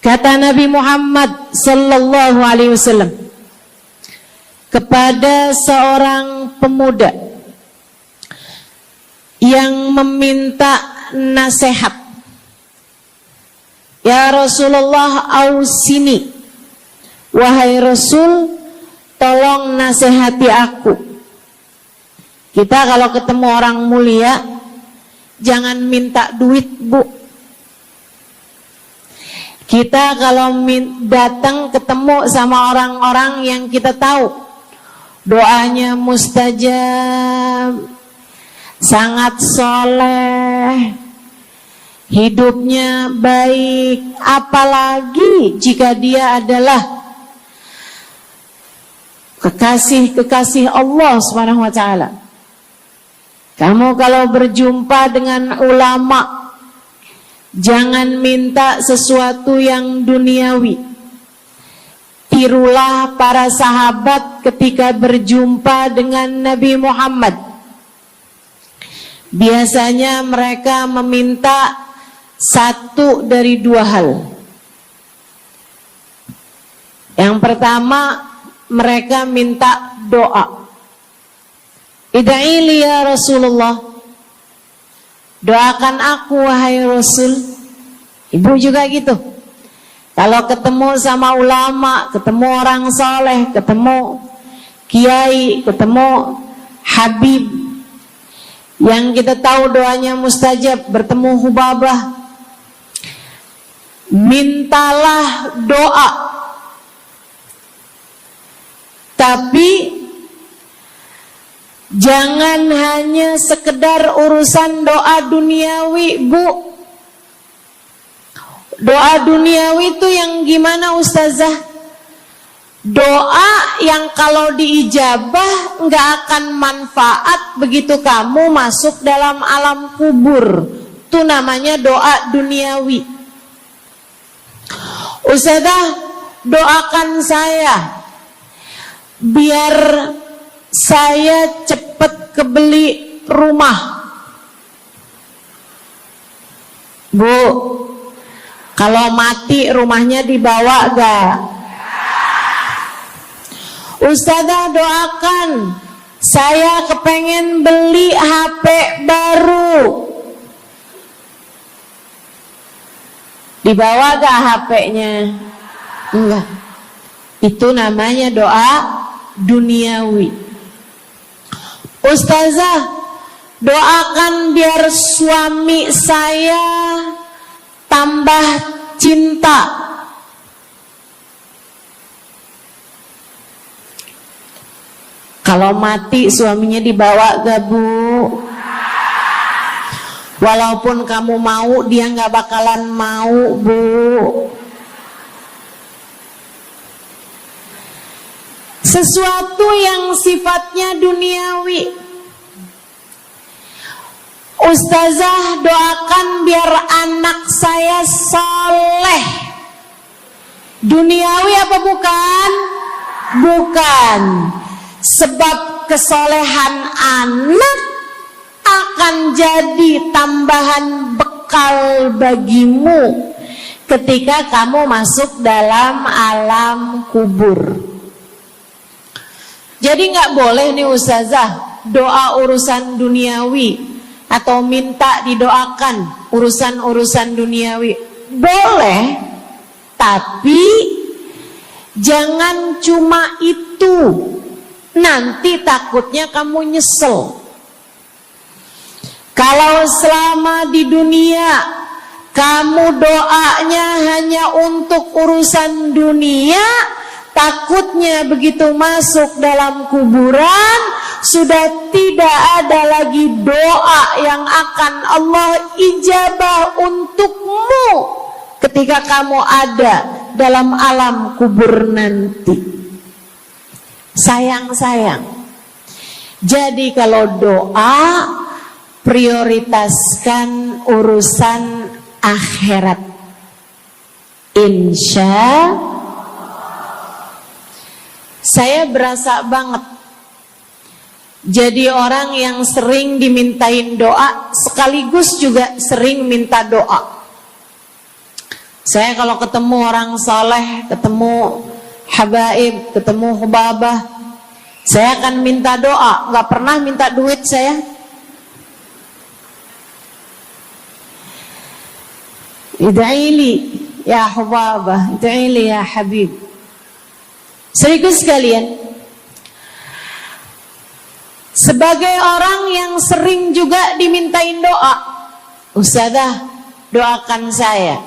kata Nabi Muhammad sallallahu alaihi wasallam kepada seorang pemuda yang meminta nasihat, ya Rasulullah, ausini, wahai Rasul, tolong nasihati aku. Kita kalau ketemu orang mulia jangan minta duit, Bu. Kita kalau datang ketemu sama orang-orang yang kita tahu doanya mustajab, sangat soleh, hidupnya baik, apalagi jika dia adalah kekasih Allah Subhanahu wa taala. Kamu kalau berjumpa dengan ulama, jangan minta sesuatu yang duniawi. Tirulah para sahabat ketika berjumpa dengan Nabi Muhammad. Biasanya mereka meminta satu dari dua hal. Yang pertama, mereka minta doa. Ida'ili ya Rasulullah, doakan aku wahai Rasul. Ibu juga gitu. Kalau ketemu sama ulama, ketemu orang soleh, ketemu kiai, ketemu habib yang kita tahu doanya mustajab, bertemu hubabah, mintalah doa. Tapi jangan hanya sekedar urusan doa duniawi, Bu. Doa duniawi itu yang gimana, Ustazah? Doa yang kalau diijabah nggak akan manfaat begitu kamu masuk dalam alam kubur. Itu namanya doa duniawi. Ustazah, doakan saya biar saya cepat kebeli rumah. Bu, kalau mati rumahnya dibawa gak? Ustazah, doakan saya kepengen beli HP baru. Dibawa gak HP-nya? Enggak. Itu namanya doa duniawi. Ustazah, Doakan biar suami saya tambah cinta. Kalau mati suaminya dibawa gak, Bu? Walaupun kamu mau, dia gak bakalan mau, Bu. Sesuatu yang sifatnya duniawi. Ustazah, doakan biar anak saya soleh. Duniawi apa bukan? Bukan. Sebab kesolehan anak akan jadi tambahan bekal bagimu ketika kamu masuk dalam alam kubur. Jadi nggak boleh nih ustazah doa urusan duniawi atau minta didoakan urusan-urusan duniawi. Boleh, tapi jangan cuma itu. Nanti takutnya kamu nyesel. Kalau selama di dunia kamu doanya hanya untuk urusan dunia, takutnya begitu masuk dalam kuburan sudah tidak ada lagi doa yang akan Allah ijabah untukmu ketika kamu ada dalam alam kubur nanti. Sayang-sayang. Jadi kalau doa, prioritaskan urusan akhirat. Insya saya berasa banget jadi orang yang sering dimintain doa sekaligus juga sering minta doa. Saya kalau ketemu orang soleh, ketemu habaib, ketemu hubabah, saya akan minta doa, nggak pernah minta duit saya. Ida'ili ya hubabah, ida'ili ya habib. Serius sekalian, sebagai orang yang sering juga dimintain doa, ustazah doakan saya.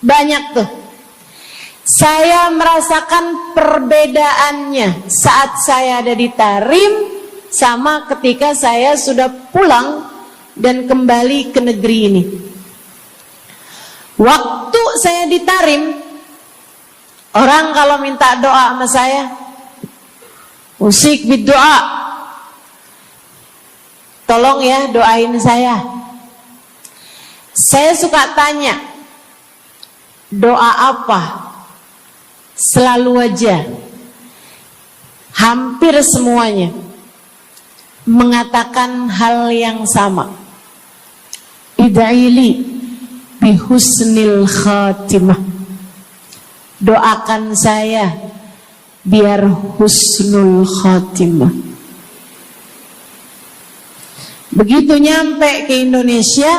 Banyak tuh. Saya merasakan perbedaannya saat saya ada di Tarim sama ketika saya sudah pulang dan kembali ke negeri ini. Waktu saya di Tarim, orang kalau minta doa sama saya, usik berdoa, tolong ya doain saya. Saya suka tanya, doa apa? Selalu aja, hampir semuanya mengatakan hal yang sama. Ida'ili bihusnil khatimah. Doakan saya biar husnul khatimah. Begitu nyampe ke Indonesia,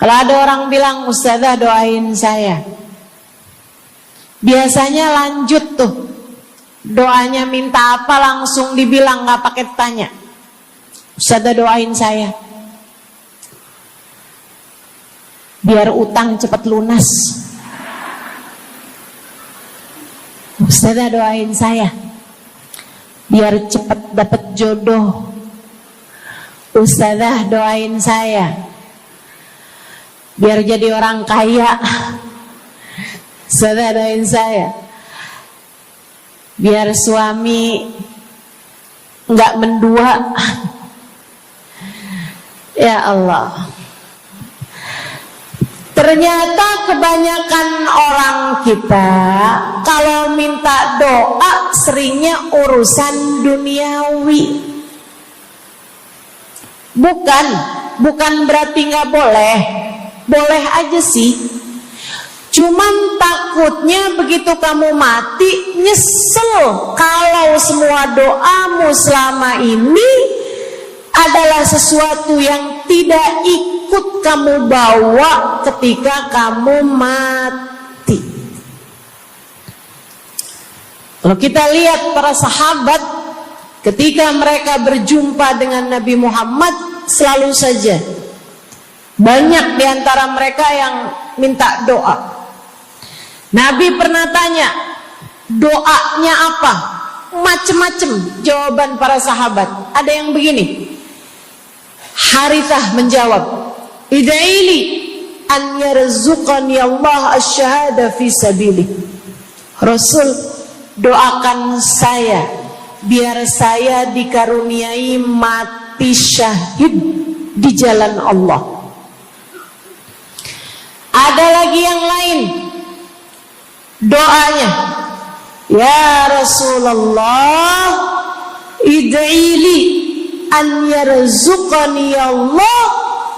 kalau ada orang bilang ustazah doain saya, biasanya lanjut tuh doanya, minta apa langsung dibilang, nggak pakai tanya. Ustazah doain saya biar utang cepat lunas. Ustazah doain saya biar cepat dapat jodoh. Ustazah doain saya biar jadi orang kaya. Ustazah doain saya biar suami nggak mendua. Ya Allah, ternyata kebanyakan orang kita kalau minta doa seringnya urusan duniawi. Bukan berarti nggak boleh, boleh aja sih. Cuman takutnya begitu kamu mati nyesel kalau semua doamu selama ini adalah sesuatu yang tidak ikut kamu bawa ketika kamu mati. Kalau kita lihat para sahabat ketika mereka berjumpa dengan Nabi Muhammad, selalu saja banyak di antara mereka yang minta doa. Nabi pernah tanya, doanya apa? Macem-macem jawaban para sahabat. Ada yang begini, Harithah menjawab, ida'ili an yarzuqani Allah asyhada fi sabilih. Rasul, doakan saya biar saya dikaruniai mati syahid di jalan Allah. Ada lagi yang lain doanya, ya Rasulullah, id'ili an yarzuqani Allah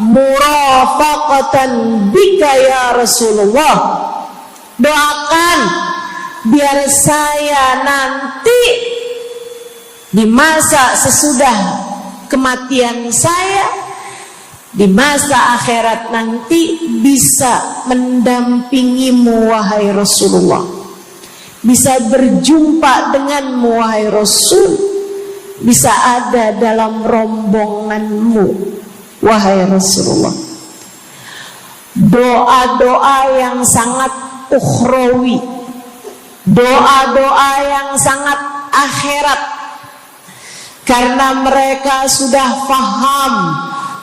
murafaqatan bika ya Rasulullah. Doakan biar saya nanti di masa sesudah kematian saya, di masa akhirat nanti, bisa mendampingimu wahai Rasulullah, bisa berjumpa denganmu wahai Rasul, bisa ada dalam rombonganmu wahai Rasulullah. Doa-doa yang sangat ukhrawi, doa-doa yang sangat akhirat, karena mereka sudah faham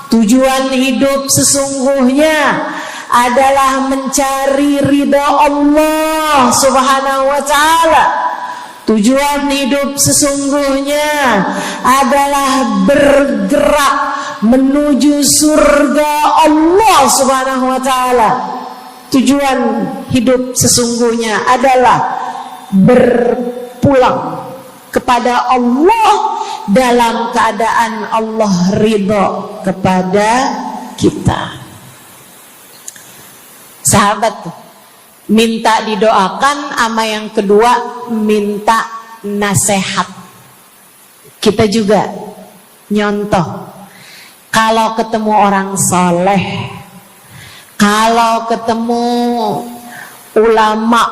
tujuan hidup sesungguhnya adalah mencari ridha Allah Subhanahu wa ta'ala. Tujuan hidup sesungguhnya adalah bergerak menuju surga Allah Subhanahu wa ta'ala. Tujuan hidup sesungguhnya adalah berpulang kepada Allah dalam keadaan Allah ridha kepada kita. Sahabat tuh minta didoakan, sama yang kedua minta nasihat. Kita juga nyontoh, kalau ketemu orang soleh, kalau ketemu ulama,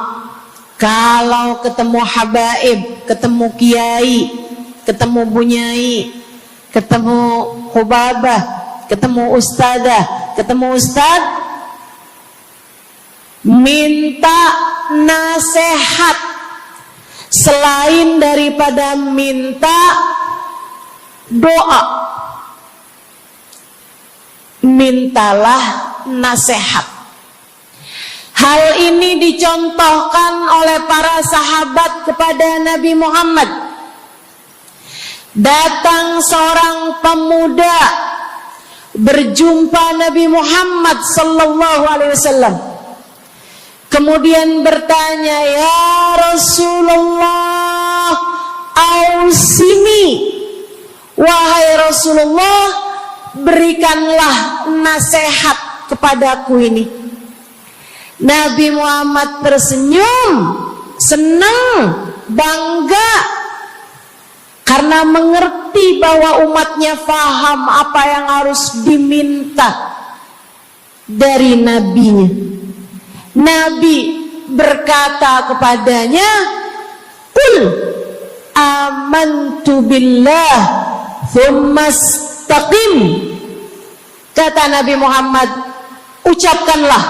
kalau ketemu habaib, ketemu kiai, ketemu bunyai, ketemu khubabah, ketemu ustadzah, ketemu ustadz, minta nasihat. Selain daripada minta doa, mintalah nasihat. Hal ini dicontohkan oleh para sahabat kepada Nabi Muhammad. Datang seorang pemuda berjumpa Nabi Muhammad sallallahu alaihi wasallam. Kemudian bertanya, ya Rasulullah, ausini, wahai Rasulullah, berikanlah nasihat kepadaku ini. Nabi Muhammad tersenyum, senang, bangga, karena mengerti bahwa umatnya faham apa yang harus diminta dari nabinya. Nabi berkata kepadanya, qul amantu billah thumma istaqim. Kata Nabi Muhammad, ucapkanlah,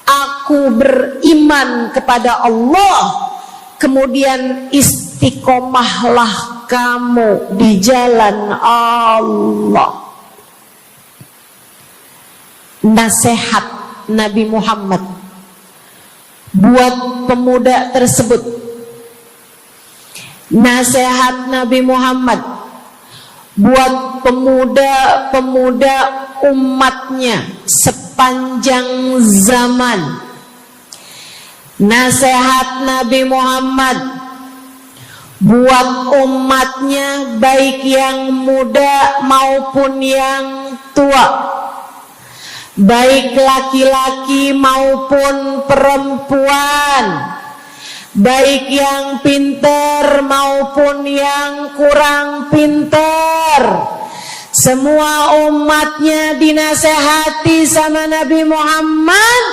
aku beriman kepada Allah, kemudian istiqomahlah kamu di jalan Allah. Nasihat Nabi Muhammad buat pemuda tersebut, nasihat Nabi Muhammad buat pemuda-pemuda umatnya sepanjang zaman, nasihat Nabi Muhammad buat umatnya baik yang muda maupun yang tua, baik laki-laki maupun perempuan, baik yang pintar maupun yang kurang pintar. Semua umatnya dinasehati sama Nabi Muhammad.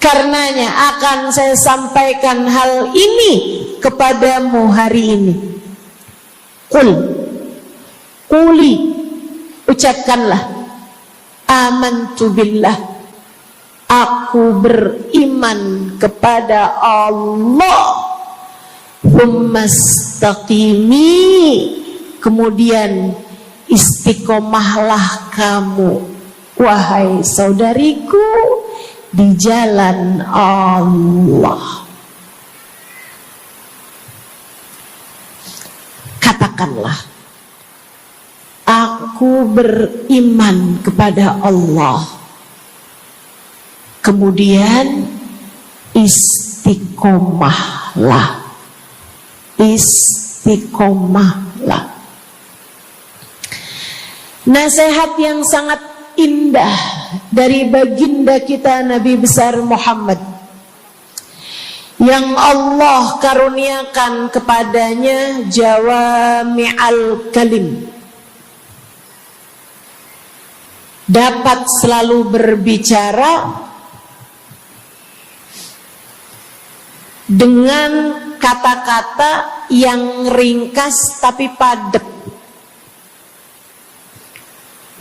Karenanya akan saya sampaikan hal ini kepadamu hari ini. Quli, ucapkanlah, amantu billah, aku beriman kepada Allah. Tsumastaqimi, kemudian istiqomahlah kamu, wahai saudariku, di jalan Allah. Katakanlah, aku beriman kepada Allah. Kemudian istiqomahlah. Istiqomahlah. Nasihat yang sangat indah dari baginda kita Nabi besar Muhammad, yang Allah karuniakan kepadanya jawami'al kalim, dapat selalu berbicara dengan kata-kata yang ringkas tapi padat.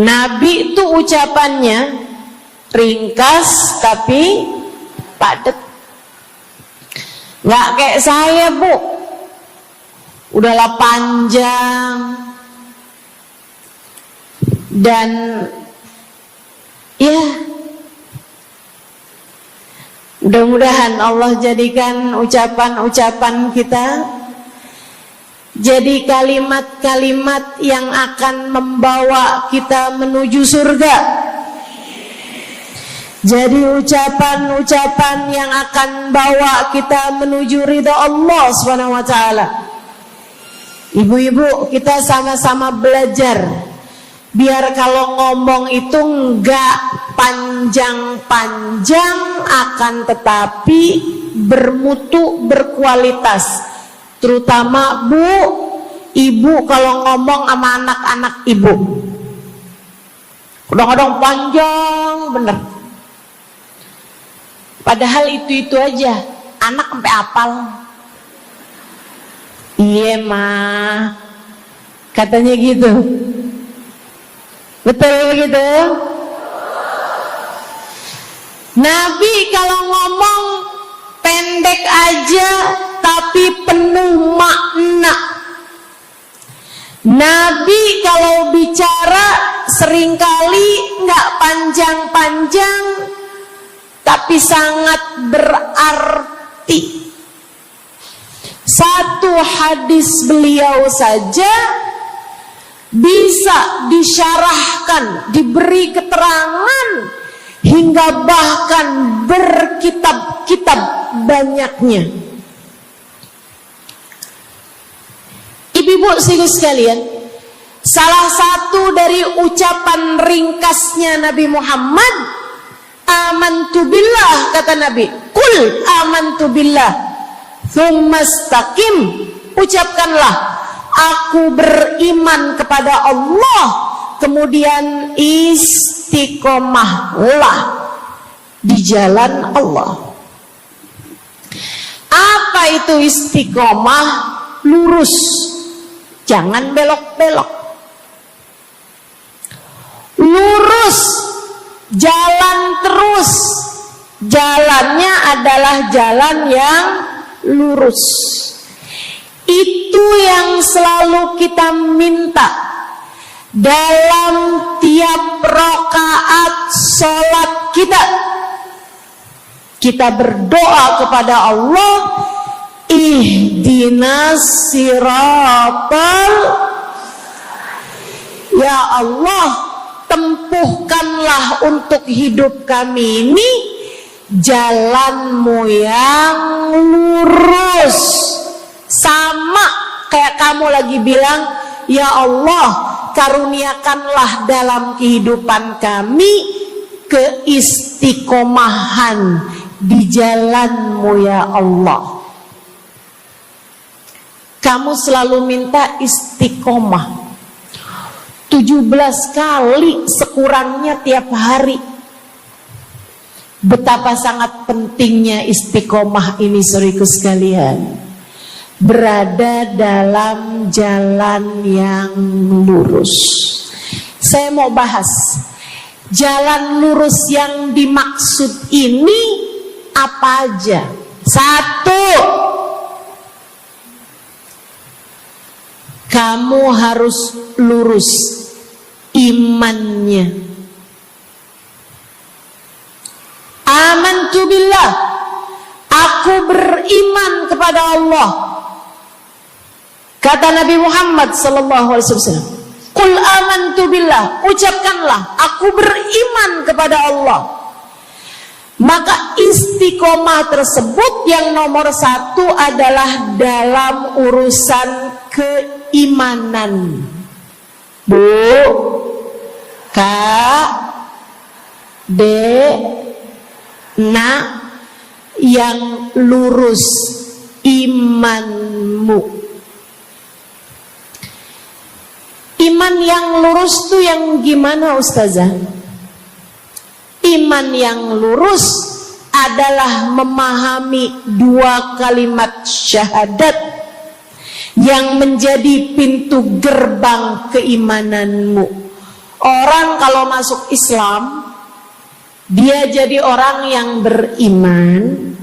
Nabi itu ucapannya ringkas tapi padat. Nggak kayak saya, Bu, udahlah panjang. Dan ya, mudah-mudahan Allah jadikan ucapan-ucapan kita jadi kalimat-kalimat yang akan membawa kita menuju surga. Jadi ucapan-ucapan yang akan bawa kita menuju ridha Allah Subhanahu wa taala. Ibu-ibu, kita sama-sama belajar biar kalau ngomong itu enggak panjang-panjang, akan tetapi bermutu, berkualitas. Terutama Bu, ibu kalau ngomong sama anak-anak ibu, kadang-kadang panjang bener. Padahal itu aja, anak sampai hafal. Iya mah, katanya gitu. Betul gitu? Nabi kalau ngomong pendek aja tapi penuh makna. Nabi kalau bicara seringkali nggak panjang-panjang tapi sangat berarti. Satu hadis beliau saja bisa disyarahkan, diberi keterangan, hingga bahkan berkitab-kitab banyaknya. Ibu-ibu sekalian, salah satu dari ucapan ringkasnya Nabi Muhammad, amantu billah, kata Nabi, qul amantu billah, tsumastaqim, ucapkanlah, aku beriman kepada Allah, kemudian istiqomahlah di jalan Allah. Apa itu istiqomah? Lurus, jangan belok-belok. Lurus, jalan terus. Jalannya adalah jalan yang lurus. Itu yang selalu kita minta dalam tiap rakaat sholat kita. Kita berdoa kepada Allah, ihdinas siratal, ya Allah, tempuhkanlah untuk hidup kami ini jalanmu yang lurus. Sama kayak kamu lagi bilang, ya Allah, karuniakanlah dalam kehidupan kami keistiqomahan di jalanmu ya Allah. Kamu selalu minta istiqomah 17 kali sekurangnya tiap hari. Betapa sangat pentingnya istiqomah ini, saudaraku sekalian. berada dalam jalan yang lurus. Saya mau bahas jalan lurus yang dimaksud ini apa aja. Satu, kamu harus lurus imannya. Amantu billah, aku beriman kepada Allah. Kata Nabi Muhammad sallallahu alaihi wasallam, "Qul amantu billah," ucapkanlah, aku beriman kepada Allah. Maka istiqomah tersebut yang nomor satu adalah dalam urusan keimanan. Bu, Kak, Dek, Nak, yang lurus imanmu. Iman yang lurus tuh yang gimana, Ustazah? Iman yang lurus adalah memahami dua kalimat syahadat yang menjadi pintu gerbang keimananmu. Orang kalau masuk Islam, dia jadi orang yang beriman,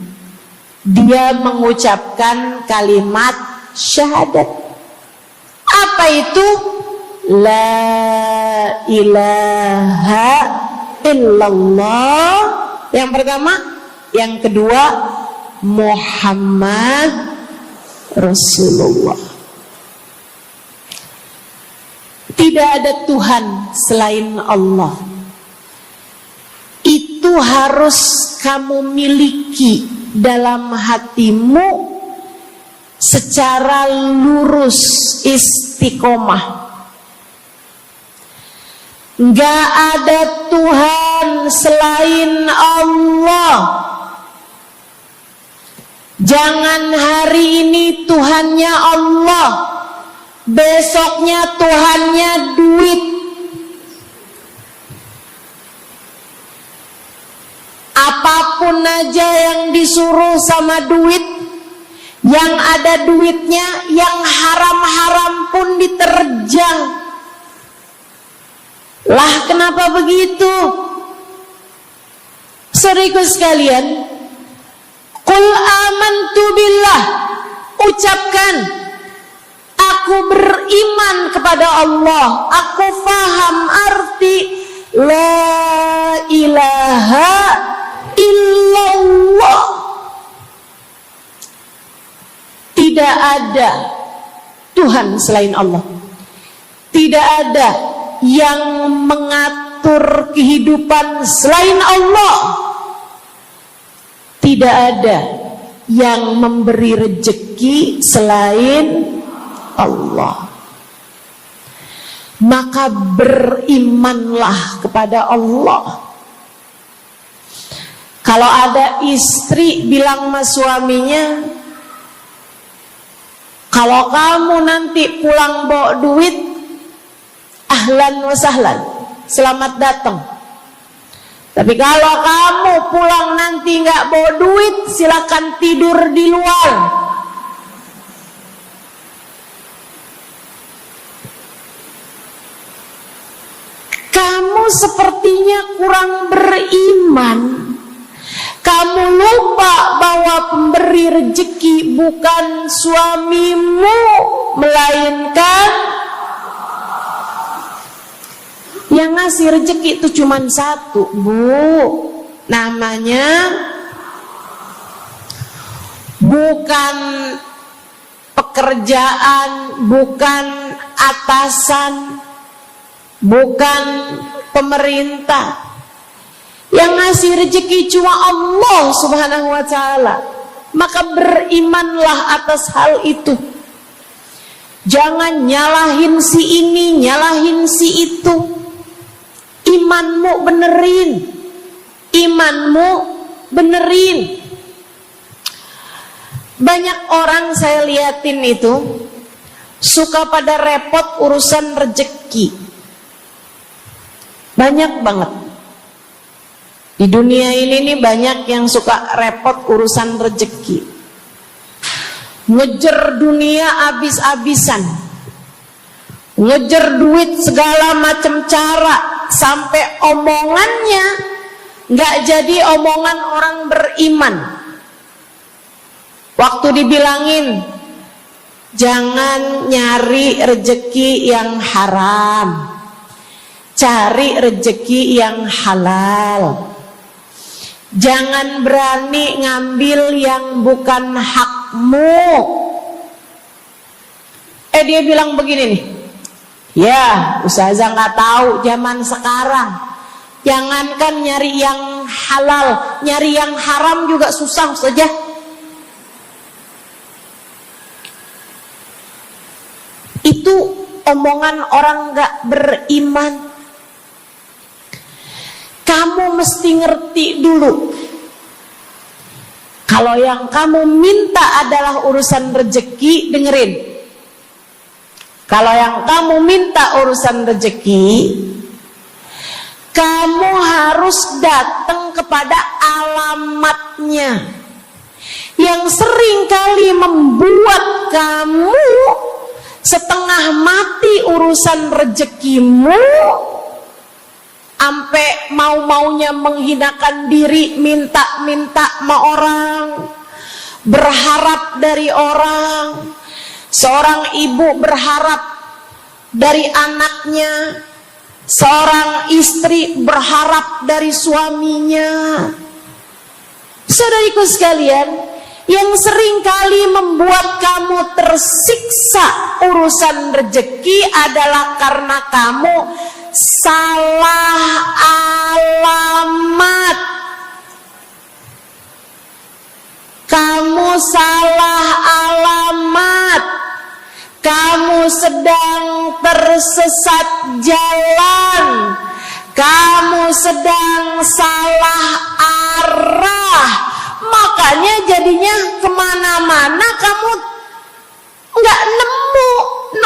dia mengucapkan kalimat syahadat. Apa itu? La ilaha illallah. Yang pertama. Yang kedua, Muhammad Rasulullah. Tidak ada Tuhan selain Allah. Itu harus kamu miliki dalam hatimu secara lurus, istiqomah. Gak ada Tuhan selain Allah. Jangan hari ini Tuhannya Allah, besoknya Tuhannya duit. Apapun aja yang disuruh sama duit, yang ada duitnya, yang haram-haram pun diterjang. Lah kenapa begitu? Saudaraku sekalian, qul amantu billah, ucapkan, aku beriman kepada Allah. Aku faham arti la ilaha illallah. Tidak ada Tuhan selain Allah. Tidak ada yang mengatur kehidupan selain Allah. Tidak ada yang memberi rezeki selain Allah. Maka berimanlah kepada Allah. Kalau ada istri bilang sama suaminya, kalau kamu nanti pulang bawa duit, ahlan wa sahlan, selamat datang. Tapi kalau kamu pulang nanti nggak bawa duit, silakan tidur di luar. Kamu sepertinya kurang beriman. Kamu lupa bahwa pemberi rezeki bukan suamimu, melainkan yang ngasih rezeki itu cuma satu, Bu. Namanya bukan pekerjaan, bukan atasan, bukan pemerintah. Yang ngasih rezeki cuma Allah Subhanahu wa ta'ala. Maka berimanlah atas hal itu. Jangan nyalahin si ini, nyalahin si itu. Imanmu benerin. Imanmu benerin. Banyak orang saya liatin itu suka pada repot urusan rezeki. Banyak banget. Di dunia ini nih banyak yang suka repot urusan rezeki. ngejar dunia abis-abisan, ngejar duit segala macam cara, sampai omongannya nggak jadi omongan orang beriman. Waktu dibilangin jangan nyari rejeki yang haram, cari rejeki yang halal. Jangan berani ngambil yang bukan hakmu. Dia bilang begini nih, ya ustazah nggak tahu zaman sekarang, jangankan nyari yang halal, nyari yang haram juga susah saja. Itu omongan orang nggak beriman. Kamu mesti ngerti dulu, kalau yang kamu minta adalah urusan rezeki, dengerin. Kalau yang kamu minta urusan rezeki, kamu harus datang kepada alamatnya, yang sering kali membuat kamu setengah mati urusan rezekimu, sampai mau-maunya menghinakan diri, minta-minta sama orang, berharap dari orang. Seorang ibu berharap dari anaknya, seorang istri berharap dari suaminya. Saudariku sekalian, yang sering kali membuat kamu tersiksa urusan rezeki adalah karena kamu salah alamat. Kamu salah alamat. Kamu sedang tersesat jalan. Kamu sedang salah arah. Makanya jadinya kemana-mana kamu nggak nemu.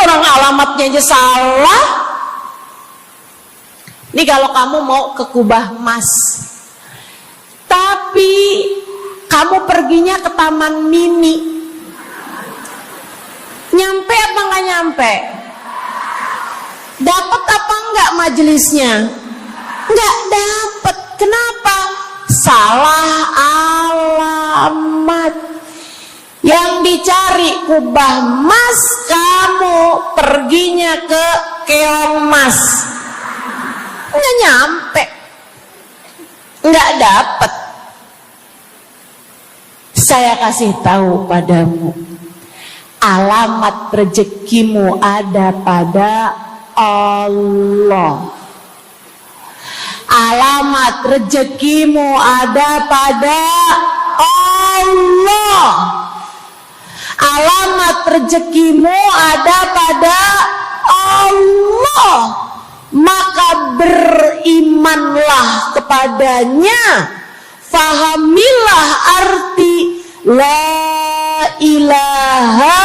Orang alamatnya aja salah. Ini kalau kamu mau ke Kubah Mas, tapi kamu perginya ke Taman Mini, nyampe apa nggak nyampe? Dapat apa enggak majelisnya? Nggak dapat. Kenapa? Salah alamat. Yang dicari Kubah Mas, kamu perginya ke Keong Mas. Nggak nyampe, nggak dapat. Saya kasih tahu padamu, alamat rezekimu ada pada Allah. Alamat rezekimu ada pada Allah. Alamat rezekimu ada pada Allah. Maka berimanlah kepadanya, fahamilah arti la ilaha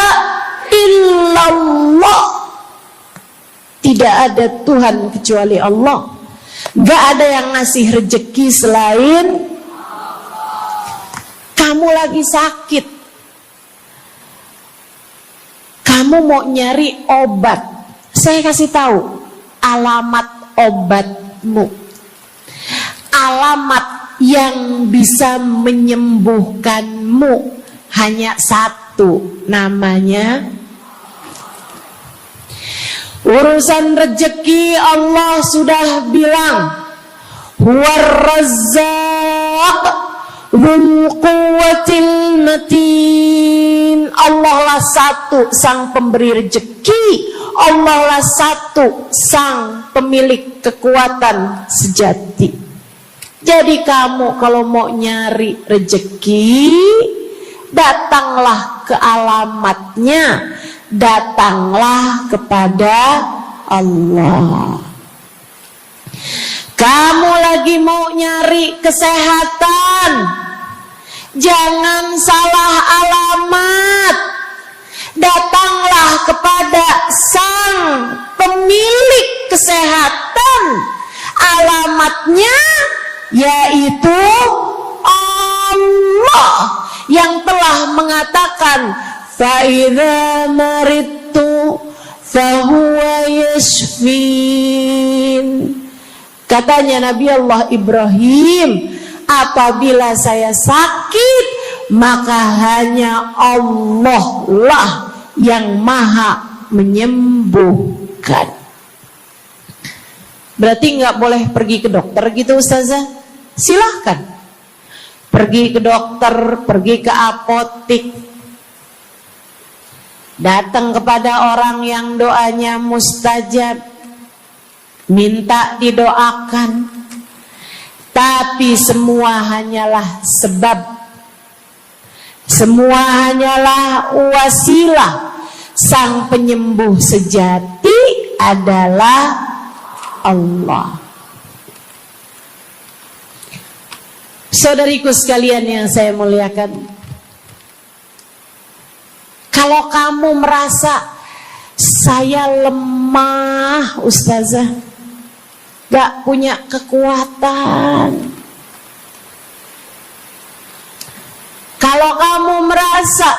illallah. Tidak ada Tuhan kecuali Allah. Gak ada yang ngasih rezeki selain kamu. Lagi sakit, kamu mau nyari obat, saya kasih tahu alamat obatmu. Alamat yang bisa menyembuhkanmu hanya satu, namanya urusan rezeki. Allah sudah bilang, huwar razzaq dzul quwwatil matin. Allah lah satu sang pemberi rezeki. Allah lah satu sang pemilik kekuatan sejati. Jadi kamu kalau mau nyari rezeki, datanglah ke alamatnya, datanglah kepada Allah. Kamu lagi mau nyari kesehatan, jangan salah alamat. Datanglah kepada sang pemilik kesehatan. Alamatnya yaitu Allah yang telah mengatakan, fa idza maridtu fa huwa yashfin. Katanya Nabi Allah Ibrahim, apabila saya sakit, maka hanya Allah lah yang maha menyembuhkan. Berarti nggak boleh pergi ke dokter gitu Ustazah? Silahkan pergi ke dokter, pergi ke apotik, datang kepada orang yang doanya mustajab, minta didoakan. Tapi semua hanyalah sebab, semua hanyalah wasilah. Sang penyembuh sejati adalah Allah. Saudariku sekalian yang saya muliakan, kalau kamu merasa saya lemah Ustazah, gak punya kekuatan, kalau kamu merasa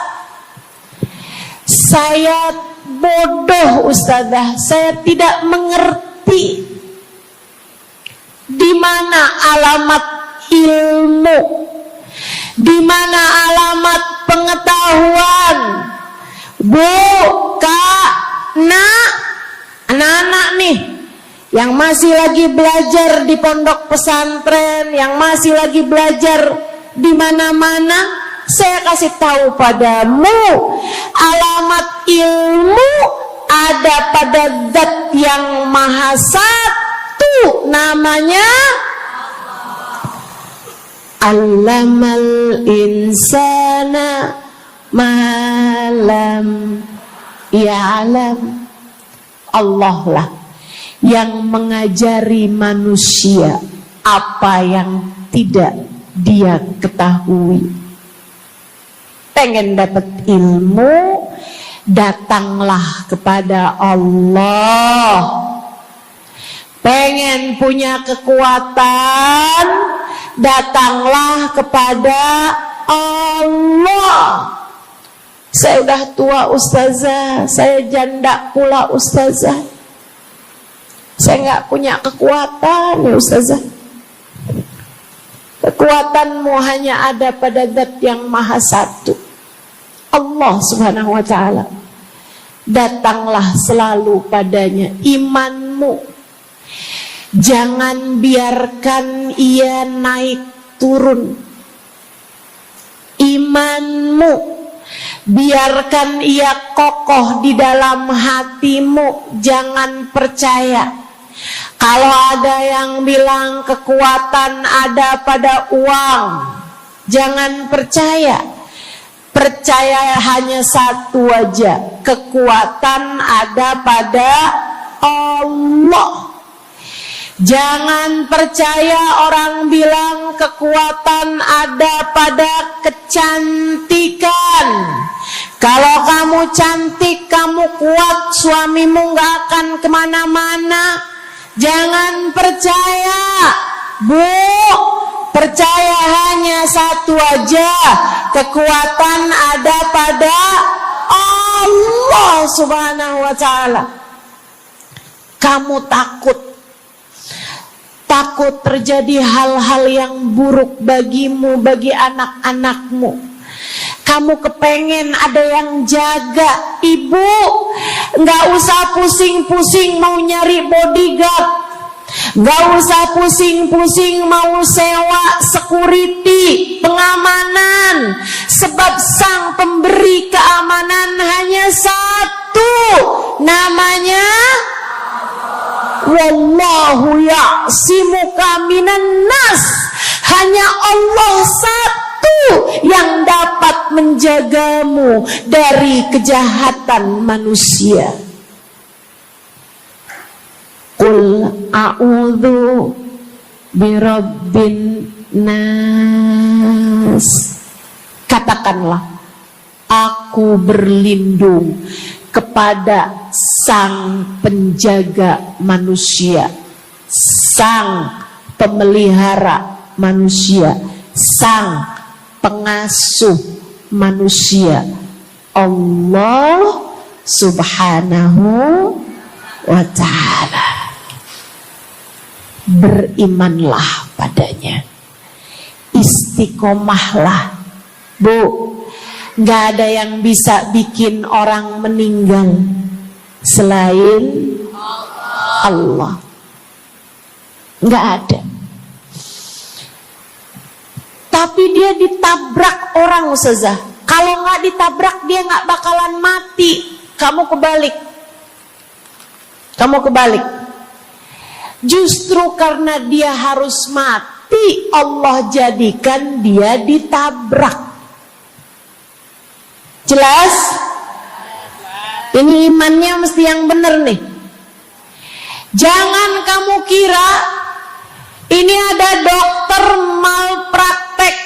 saya bodoh Ustazah, saya tidak mengerti di mana alamat ilmu, di mana alamat pengetahuan. Bu, Kak, Nak, anak-anak nih yang masih lagi belajar di pondok pesantren, yang masih lagi belajar di mana-mana, saya kasih tahu padamu, alamat ilmu ada pada Zat yang Maha Satu, namanya Allamal insana malam ya'lam. Allah lah yang mengajari manusia apa yang tidak dia ketahui. Pengen dapat ilmu, datanglah kepada Allah. Pengen punya kekuatan, datanglah kepada Allah. Saya udah tua Ustazah, saya janda pula Ustazah, saya nggak punya kekuatan ya Ustazah. Kekuatanmu hanya ada pada Zat yang Maha Satu, Allah Subhanahu wa Ta'ala. Datanglah selalu padanya. Imanmu jangan biarkan ia naik turun. Imanmu biarkan ia kokoh di dalam hatimu. Jangan percaya kalau ada yang bilang kekuatan ada pada uang. Jangan percaya. Percaya hanya satu aja, kekuatan ada pada Allah. Jangan percaya orang bilang kekuatan ada pada kecantikan. Kalau kamu cantik, kamu kuat, suamimu gak akan kemana-mana. Jangan percaya, Bu. Percaya hanya satu aja, kekuatan ada pada Allah Subhanahu wa Ta'ala. Kamu takut terjadi hal-hal yang buruk bagimu, bagi anak-anakmu. Kamu kepengen ada yang jaga. Ibu, gak usah pusing-pusing mau nyari bodyguard, gak usah pusing-pusing mau sewa security, pengamanan. Sebab sang pemberi keamanan hanya satu, namanya Wallahu ya'simuka minan nas. Hanya Allah satu yang dapat menjagamu dari kejahatan manusia. Qul a'udzu birabbin nas. Katakanlah, aku berlindung kepada sang penjaga manusia, sang pemelihara manusia, sang pengasuh manusia, Allah Subhanahu wa ta'ala. Berimanlah padanya, istiqomahlah. Bu, gak ada yang bisa bikin orang meninggal selain Allah. Gak ada. Tapi dia ditabrak orang, Ustazah. Kalau gak ditabrak dia gak bakalan mati. Kamu kebalik. Justru karena dia harus mati, Allah jadikan dia ditabrak. Jelas? Ini imannya mesti yang benar nih. Jangan kamu kira ini ada dokter malpraktek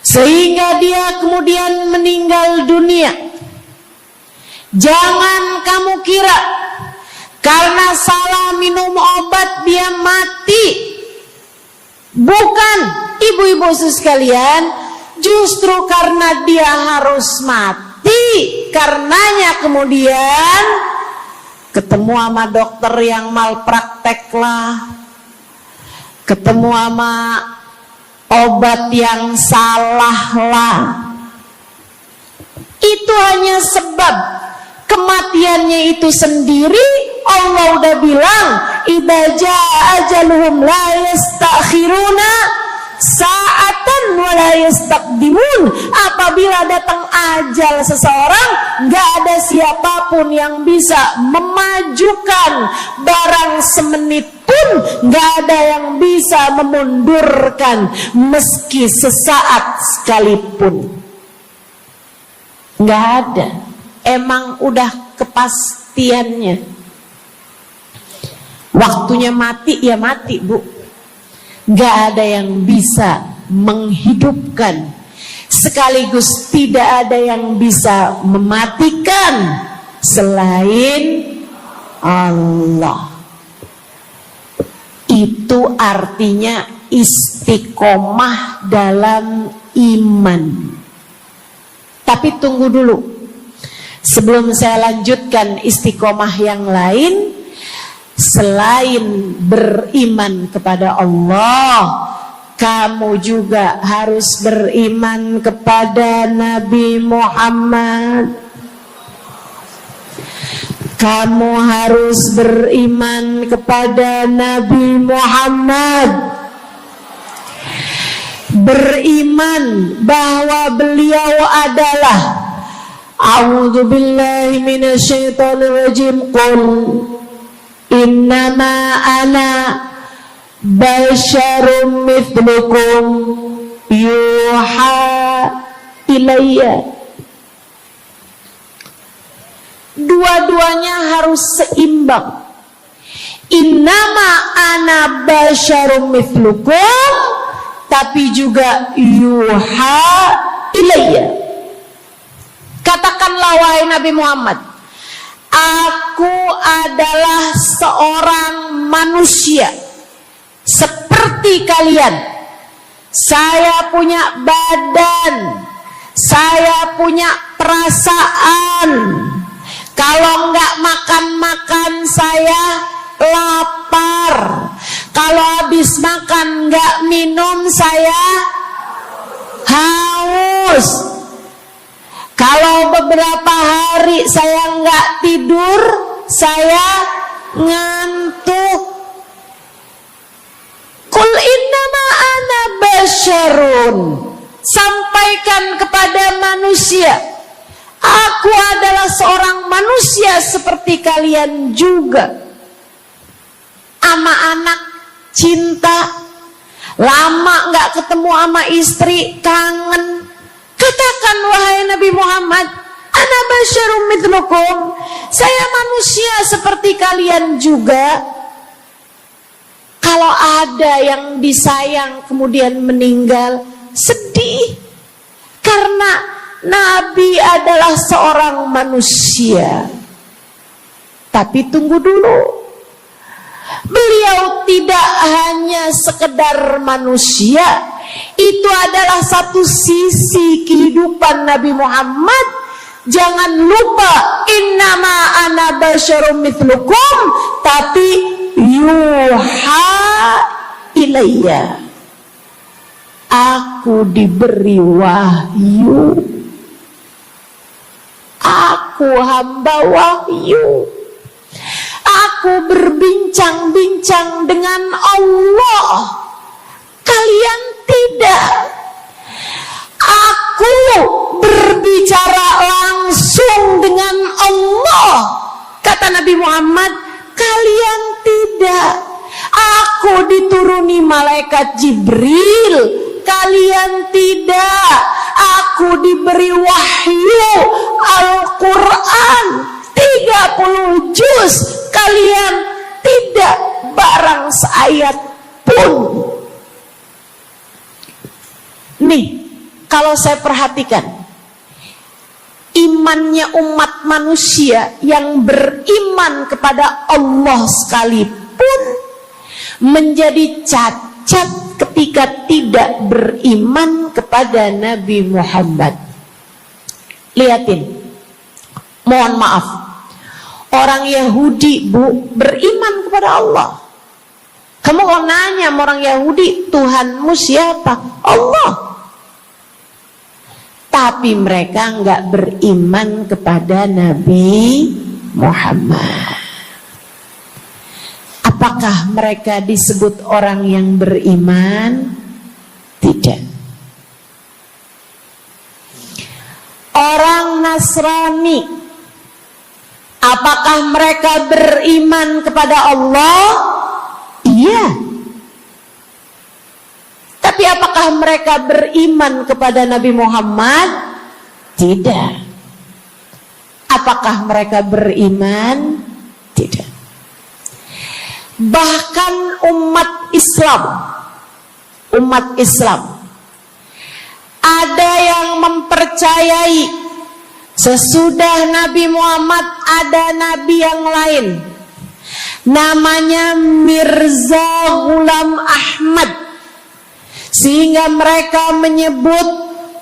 sehingga dia kemudian meninggal dunia. Jangan kamu kira karena salah minum obat dia mati. Bukan, ibu-ibu sekalian, justru karena dia harus mati, karenanya kemudian ketemu sama dokter yang malpraktek lah, ketemu sama obat yang salah lah. Itu hanya sebab kematiannya itu sendiri. Allah udah bilang, idza jaa ajaluhum la yastakhiruna sa'atan wa la yastaqdimun. Apabila datang ajal seseorang, gak ada siapapun yang bisa memajukan barang semenit pun, gak ada yang bisa memundurkan meski sesaat sekalipun. Gak ada. Emang udah kepastiannya. Waktunya mati, ya mati, Bu. Gak ada yang bisa menghidupkan, sekaligus tidak ada yang bisa mematikan selain Allah. Itu artinya istiqomah dalam iman. Tapi tunggu dulu, sebelum saya lanjutkan istiqomah yang lain. Selain beriman kepada Allah, kamu juga harus beriman kepada Nabi Muhammad. Kamu harus beriman kepada Nabi Muhammad. Beriman bahwa beliau adalah, a'udzubillahi minasyaitonirrajim, qul innama ana basyarum mithlukum yuha ilayya. Dua-duanya harus seimbang. Innama ana basyarum mithlukum, tapi juga yuha ilayya. Katakanlah wahai Nabi Muhammad, aku adalah seorang manusia seperti kalian. Saya punya badan, saya punya perasaan. Kalau nggak makan-makan saya lapar. Kalau habis makan nggak minum saya haus. Kalau beberapa hari saya nggak tidur, saya ngantuk. Qul innama ana basyarun. Sampaikan kepada manusia, aku adalah seorang manusia seperti kalian juga. Ama anak cinta, lama nggak ketemu sama istri, kangen. Katakan wahai Nabi Muhammad, ana basyarum mithlukum, saya manusia seperti kalian juga. Kalau ada yang disayang kemudian meninggal, sedih. Karena Nabi adalah seorang manusia. Tapi tunggu dulu, beliau tidak hanya sekedar manusia, Itu adalah satu sisi kehidupan Nabi Muhammad. Jangan lupa, innama ana basyarum mithlukum, tapi yuha ilayya, aku diberi wahyu, aku hamba wahyu, aku berbincang-bincang dengan Allah, kalian tidak. Aku berbicara langsung dengan Allah, kata Nabi Muhammad, kalian tidak. Aku dituruni malaikat Jibril, kalian tidak. Aku diberi wahyu Al-Quran 30 juz, kalian tidak barang seayat pun. Nih, kalau saya perhatikan, imannya umat manusia yang beriman kepada Allah sekalipun menjadi cacat ketika tidak beriman kepada Nabi Muhammad. Lihatin, mohon maaf, orang Yahudi, Bu, beriman kepada Allah. Kamu kalau nanya sama orang Yahudi, Tuhanmu siapa? Allah. Tapi mereka nggak beriman kepada Nabi Muhammad. Apakah mereka disebut orang yang beriman? Tidak. Orang Nasrani, apakah mereka beriman kepada Allah? Iya. Tapi apakah mereka beriman kepada Nabi Muhammad? Tidak. Apakah mereka beriman? Tidak. Bahkan umat Islam ada yang mempercayai sesudah Nabi Muhammad ada nabi yang lain, namanya Mirza Ghulam Ahmad, sehingga mereka menyebut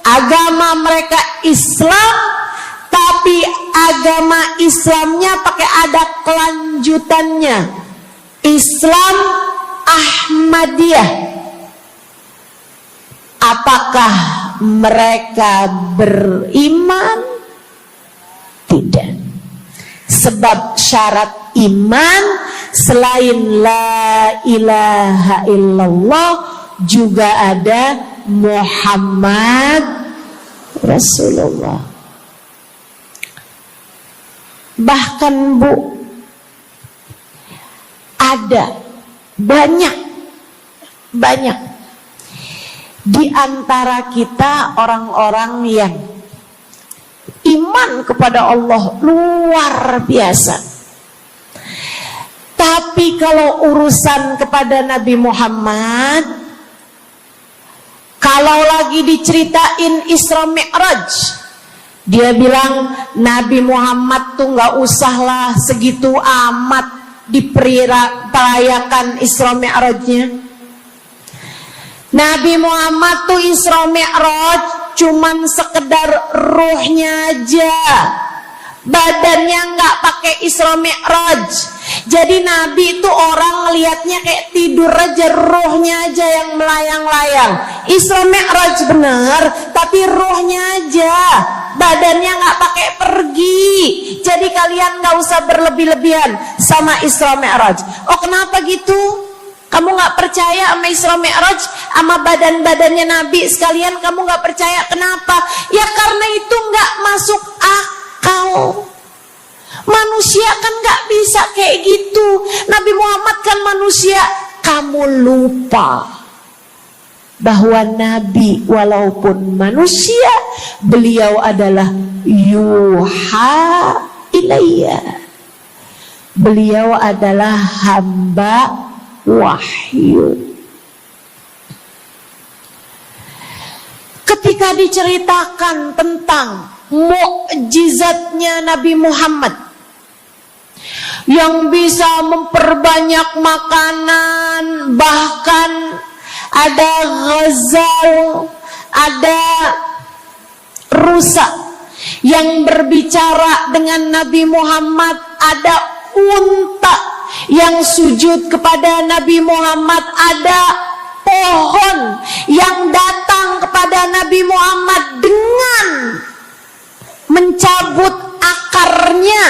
agama mereka Islam, tapi agama Islamnya pakai ada kelanjutannya, Islam Ahmadiyah. Apakah mereka beriman? Tidak. Sebab syarat iman selain la ilaha illallah juga ada Muhammad Rasulullah. Bahkan, Bu, ada banyak di antara kita orang-orang yang iman kepada Allah luar biasa, tapi kalau urusan kepada Nabi Muhammad, kalau lagi diceritain Isra Mi'raj, dia bilang Nabi Muhammad tuh gak usahlah segitu amat diperayakan Isra Mi'rajnya. Nabi Muhammad tuh Isra Mi'raj cuman sekedar ruhnya aja, badannya nggak pakai Isra Mi'raj. Jadi Nabi itu orang ngelihatnya kayak tidur aja, ruhnya aja yang melayang-layang. Isra Mi'raj bener, tapi ruhnya aja, badannya nggak pakai pergi. Jadi kalian nggak usah berlebih-lebihan sama Isra Mi'raj. Oh, kenapa gitu? Kamu nggak percaya sama Isra Mi'raj, sama badan-badannya Nabi sekalian? Kamu nggak percaya, kenapa? Ya karena itu nggak masuk akal. Manusia kan nggak bisa kayak gitu. Nabi Muhammad kan manusia. Kamu lupa bahwa Nabi walaupun manusia, beliau adalah yuha ilayya. Beliau adalah hamba wahyu. Ketika diceritakan tentang mukjizatnya Nabi Muhammad yang bisa memperbanyak makanan, bahkan ada ghazal, ada rusa yang berbicara dengan Nabi Muhammad, ada unta yang sujud kepada Nabi Muhammad, ada pohon yang datang kepada Nabi Muhammad dengan mencabut akarnya,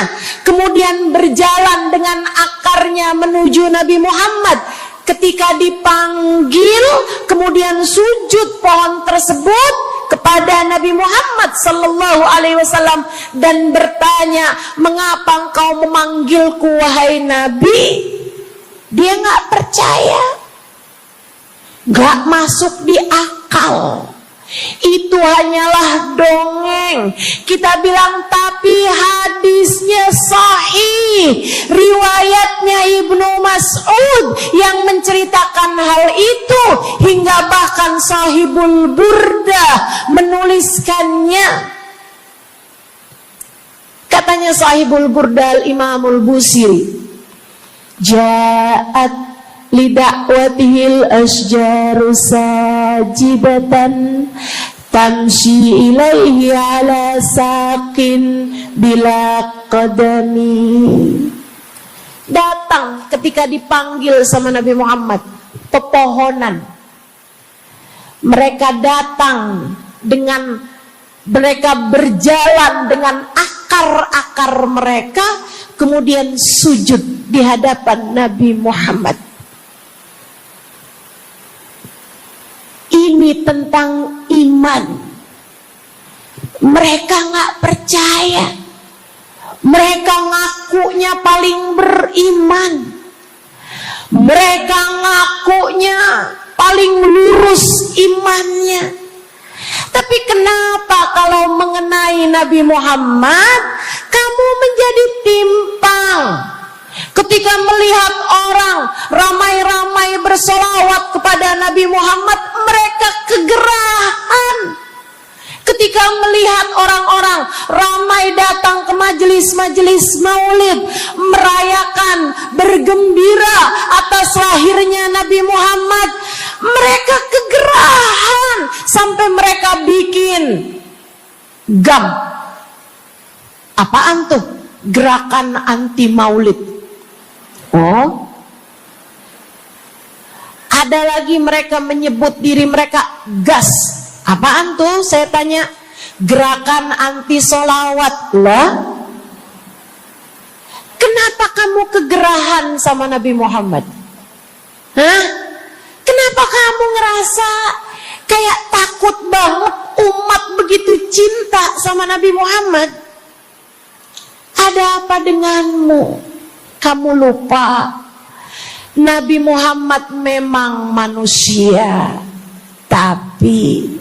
kemudian berjalan dengan akarnya menuju Nabi Muhammad. Ketika dipanggil, kemudian sujud pohon tersebut kepada Nabi Muhammad sallallahu alaihi wasallam dan bertanya, "Mengapa engkau memanggilku wahai Nabi?" Dia nggak percaya, nggak masuk di akal. Itu hanyalah dongeng. Kita bilang tapi hadisnya sahih. Riwayatnya Ibnu Mas'ud yang menceritakan hal itu, hingga bahkan Sahibul Burdah menuliskannya. Katanya Sahibul Burdah Imamul Busiri, ja'at lidakwatihil asjaru sajibatan tamshi ilaihi ala saqin bila qadami. Datang ketika dipanggil sama Nabi Muhammad pepohonan. Mereka datang dengan, mereka berjalan dengan akar-akar mereka, kemudian sujud di hadapan Nabi Muhammad. Ini tentang iman. Mereka nggak percaya. Mereka ngakunya paling beriman. Mereka ngakunya paling lurus imannya. Tapi kenapa kalau mengenai Nabi Muhammad kamu menjadi timpang? Ketika melihat orang ramai-ramai bersolawat kepada Nabi Muhammad, mereka kegerahan. Ketika melihat orang-orang ramai datang ke majelis-majelis maulid, merayakan, bergembira atas lahirnya Nabi Muhammad, mereka kegerahan sampai mereka bikin GAM. Apaan tuh? Gerakan anti maulid. Oh, ada lagi mereka menyebut diri mereka GAS. Apaan tuh? Saya tanya. Gerakan anti solawat lah. Kenapa kamu kegerahan sama Nabi Muhammad? Hah? Kenapa kamu ngerasa kayak takut banget umat begitu cinta sama Nabi Muhammad? Ada apa denganmu? Kamu lupa Nabi Muhammad memang manusia, tapi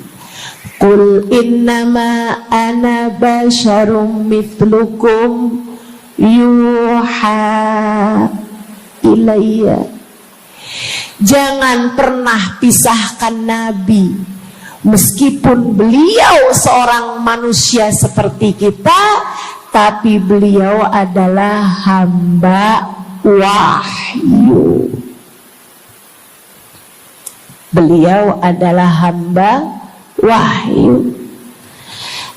qul innama ana basyarum mithlukum yuha ilayya. Jangan pernah pisahkan Nabi. Meskipun beliau seorang manusia seperti kita, tapi beliau adalah hamba wahyu. Beliau adalah hamba wahyu.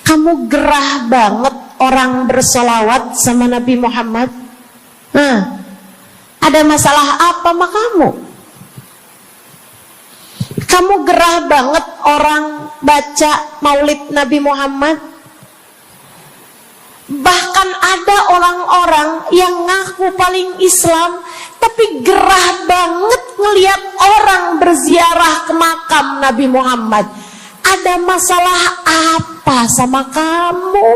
Kamu gerah banget orang bersolawat sama Nabi Muhammad. Ada masalah apa sama kamu? Kamu gerah banget orang baca maulid Nabi Muhammad. Bahkan ada orang-orang yang ngaku paling Islam, tapi gerah banget ngelihat orang berziarah ke makam Nabi Muhammad. Ada masalah apa sama kamu?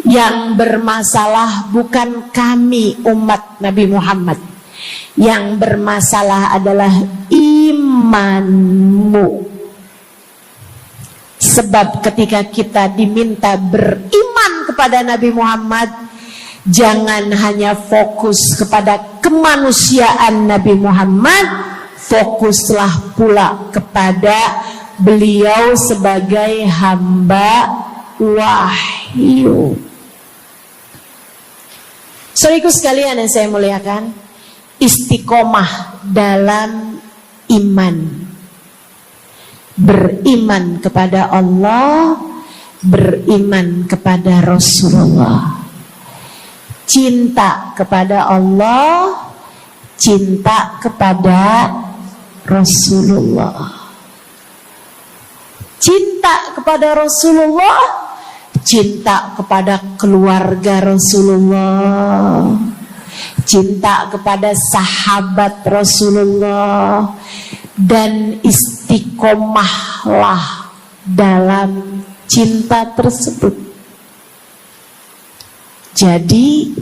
Yang bermasalah bukan kami umat Nabi Muhammad. Yang bermasalah adalah imanmu. Sebab ketika kita diminta beriman kepada Nabi Muhammad, jangan hanya fokus kepada kemanusiaan Nabi Muhammad, fokuslah pula kepada beliau sebagai hamba wahyu. Saudaraku sekalian yang saya muliakan, istiqomah dalam iman. Beriman kepada Allah, beriman kepada Rasulullah. Cinta kepada Allah, cinta kepada Rasulullah. Cinta kepada Rasulullah, cinta kepada keluarga Rasulullah, cinta kepada sahabat Rasulullah, dan istiqomahlah dalam cinta tersebut. Jadi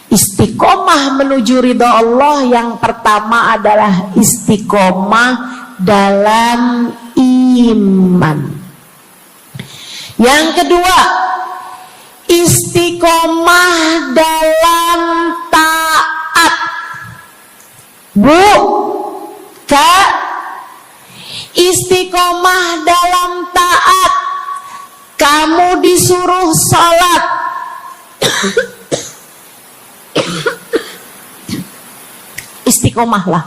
istiqomah menuju ridha Allah yang pertama adalah istiqomah dalam iman. Yang kedua, istiqomah dalam taat. Bu, Kak, istiqomah dalam taat. Kamu disuruh salat, istiqomahlah.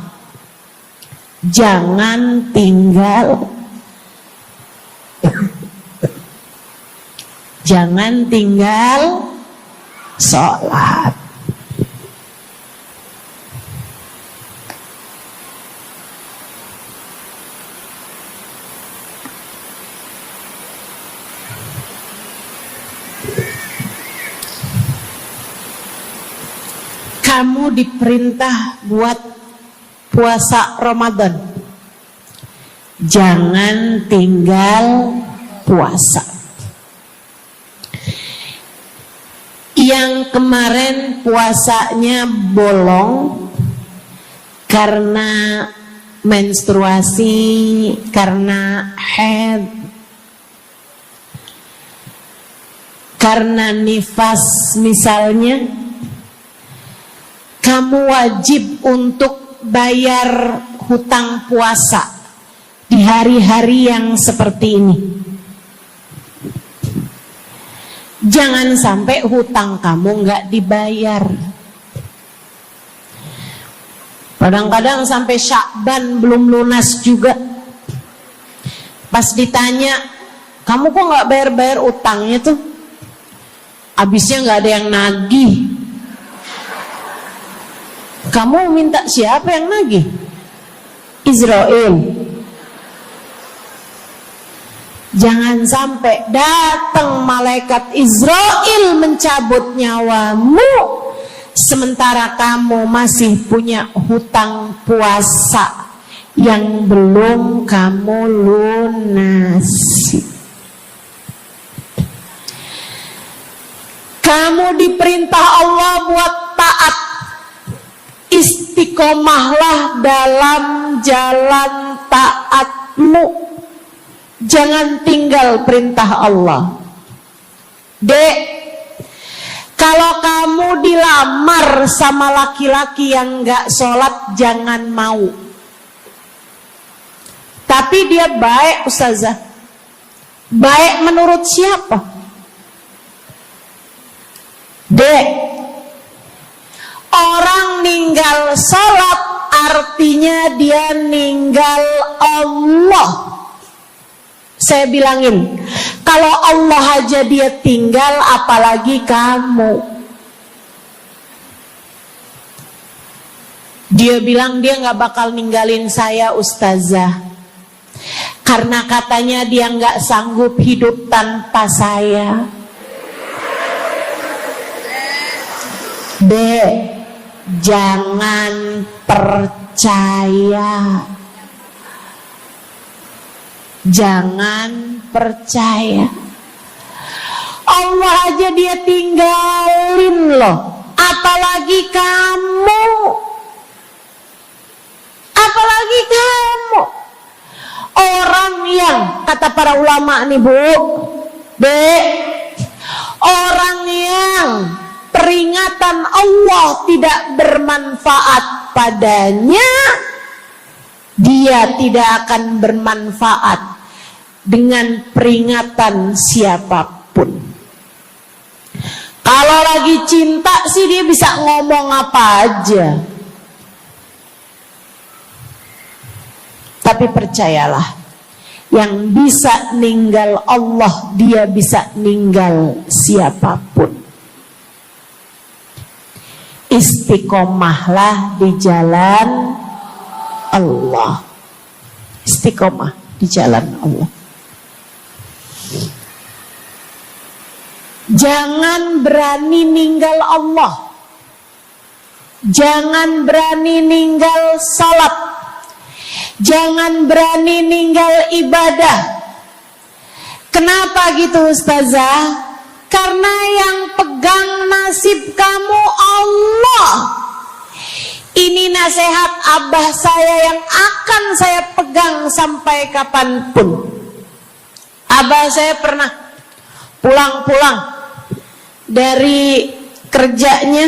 Jangan tinggal sholat. Kamu diperintah buat puasa Ramadan. Jangan tinggal puasa. Yang kemarin puasanya bolong karena menstruasi, karena haid, karena nifas misalnya, kamu wajib untuk bayar hutang puasa di hari-hari yang seperti ini. Jangan sampai hutang kamu nggak dibayar. Kadang-kadang sampai Syakban belum lunas juga. Pas ditanya, kamu kok nggak bayar-bayar utangnya tuh? Habisnya nggak ada yang nagih. Kamu minta siapa yang nagih? Israel. Jangan sampai datang malaikat Israel mencabut nyawamu, sementara kamu masih punya hutang puasa yang belum kamu lunasi. Kamu diperintah Allah buat taat. Istiqomahlah dalam jalan taatmu. Jangan tinggal perintah Allah. Dek, kalau kamu dilamar sama laki-laki yang gak sholat, jangan mau. Tapi dia baik, Ustazah. Baik menurut siapa? Dek, orang ninggal sholat artinya dia ninggal Allah. Saya bilangin, kalau Allah aja dia tinggal, apalagi kamu. Dia bilang dia gak bakal ninggalin saya, Ustazah, karena katanya dia gak sanggup hidup tanpa saya. Dek, jangan percaya. Jangan percaya. Allah aja dia tinggalin loh, apalagi kamu. Apalagi kamu. Orang yang, kata para ulama nih Bu, Dek, orang yang peringatan Allah tidak bermanfaat padanya, dia tidak akan bermanfaat dengan peringatan siapapun. Kalau lagi cinta sih dia bisa ngomong apa aja. Tapi percayalah, yang bisa ninggal Allah, dia bisa ninggal siapapun. Istiqomahlah di jalan Allah. Istiqomah di jalan Allah. Jangan berani ninggal Allah. Jangan berani ninggal salat. Jangan berani ninggal ibadah. Kenapa gitu Ustazah? Karena yang pegang nasib kamu Allah. Ini nasihat abah saya yang akan saya pegang sampai kapanpun. Abah saya pernah pulang-pulang dari kerjanya,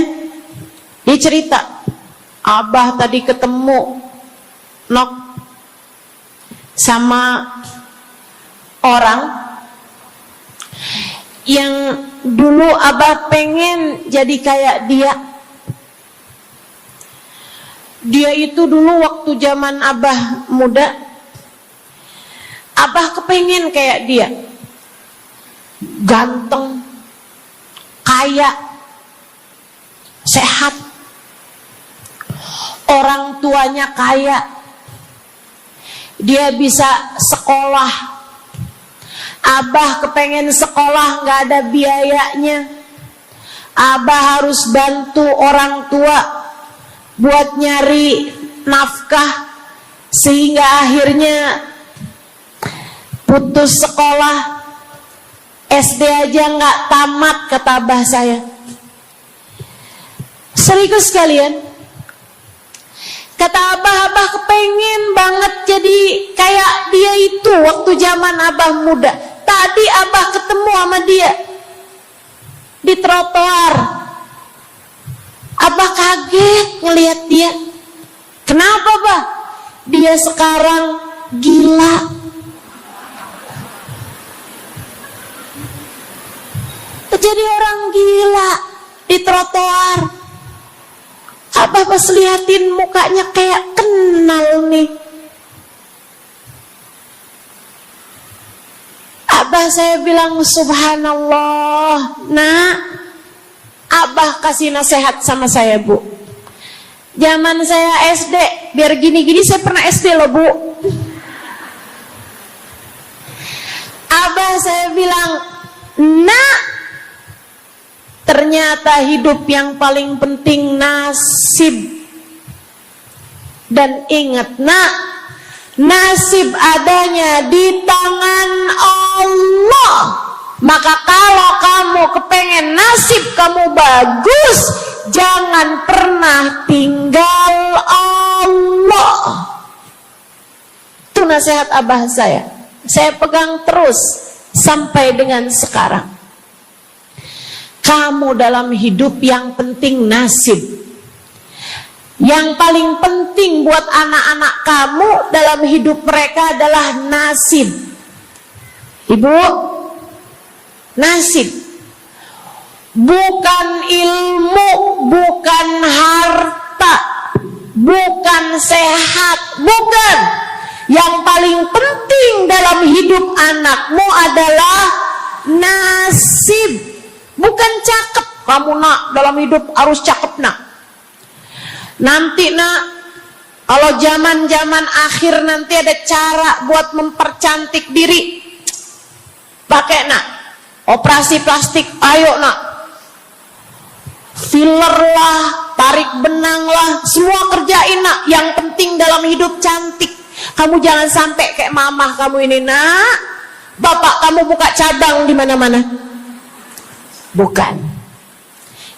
dia cerita, abah tadi ketemu sama orang yang dulu abah pengen jadi kayak dia. Dia itu dulu waktu zaman abah muda, abah kepengen kayak dia, ganteng, kaya, sehat, orang tuanya kaya, dia bisa sekolah. Abah kepengen sekolah, gak ada biayanya. Abah harus bantu orang tua buat nyari nafkah, sehingga akhirnya putus sekolah. SD aja gak tamat, kata abah saya. Serius kalian? Kata abah kepengen banget jadi kayak dia itu waktu zaman abah muda. Tadi abah ketemu sama dia di trotoar. Abah kaget ngelihat dia. Kenapa, Bah? Dia sekarang gila. Jadi orang gila di trotoar. Abah pas liatin mukanya kayak kenal nih. Abah saya bilang subhanallah. Nah, abah kasih nasihat sama saya, Bu. Zaman saya SD, biar gini-gini saya pernah SD loh, Bu. Abah saya bilang, nah, ternyata hidup yang paling penting nasib. Dan ingat nak, nasib adanya di tangan Allah. Maka kalau kamu kepengen nasib kamu bagus, jangan pernah tinggal Allah. Itu nasihat abah saya pegang terus sampai dengan sekarang. Kamu dalam hidup yang penting nasib. Yang paling penting buat anak-anak kamu dalam hidup mereka adalah nasib. Ibu, nasib. Bukan ilmu, bukan harta, bukan sehat, bukan. Yang paling penting dalam hidup anakmu adalah nasib. Bukan cakep. Kamu nak dalam hidup harus cakep nak. Nanti nak, kalau zaman-zaman akhir nanti ada cara buat mempercantik diri. Pakai nak, operasi plastik, ayo nak. Filler lah, tarik benang lah, semua kerjain nak. Yang penting dalam hidup cantik. Kamu jangan sampai kayak mamah kamu ini nak. Bapak kamu buka cabang di mana-mana. Bukan.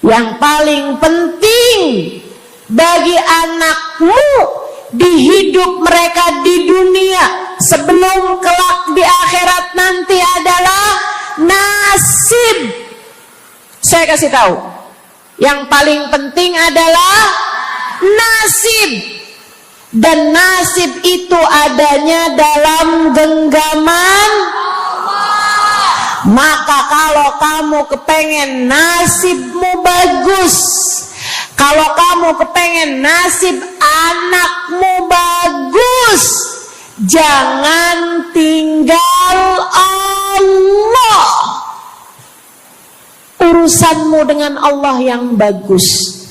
Yang paling penting bagi anakmu di hidup mereka di dunia sebelum kelak di akhirat nanti adalah nasib. Saya kasih tahu, yang paling penting adalah nasib. Dan nasib itu adanya dalam genggaman. Maka kalau kamu kepengen nasibmu bagus, kalau kamu kepengen nasib anakmu bagus, Jangan tinggal Allah. Urusanmu dengan Allah yang bagus.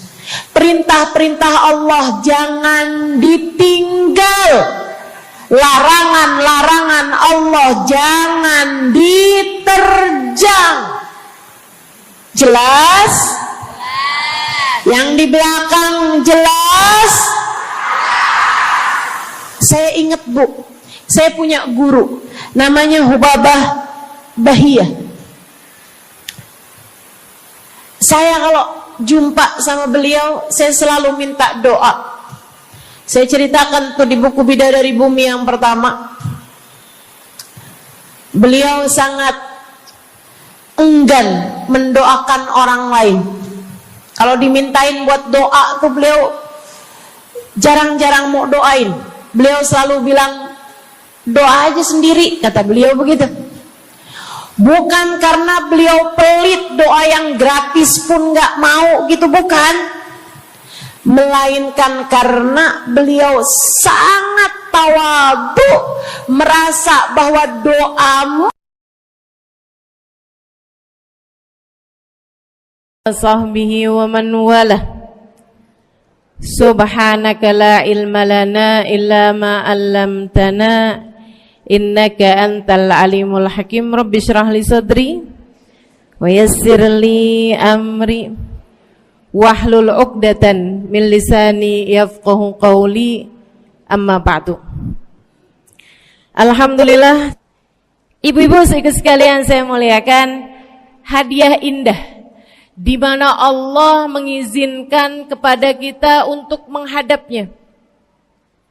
Perintah-perintah Allah jangan ditinggal. Larangan-larangan Allah jangan diterjang. Jelas? Yang di belakang jelas? Saya ingat Bu, saya punya guru namanya Hubabah Bahiyah. Saya kalau jumpa sama beliau, saya selalu minta doa. Saya ceritakan tuh di buku Bidadari Bumi yang pertama. Beliau sangat enggan mendoakan orang lain. Kalau dimintain buat doa tuh beliau jarang-jarang mau doain. Beliau selalu bilang, doa aja sendiri, kata beliau begitu. Bukan karena beliau pelit, doa yang gratis pun gak mau gitu, bukan. Melainkan karena beliau sangat tawadhu, merasa bahwa doamu sahbihi wa man walah. Subhanaka la ilma lana illa ma 'allamtana innaka antal alimul hakim. Rabbi shrah li sadri wa yassir li amri wahlul 'uqdatan min lisani yafqahu qawli. Amma ba'du. Alhamdulillah, ibu-ibu sekalian saya muliakan, hadiah indah di mana Allah mengizinkan kepada kita untuk menghadapnya.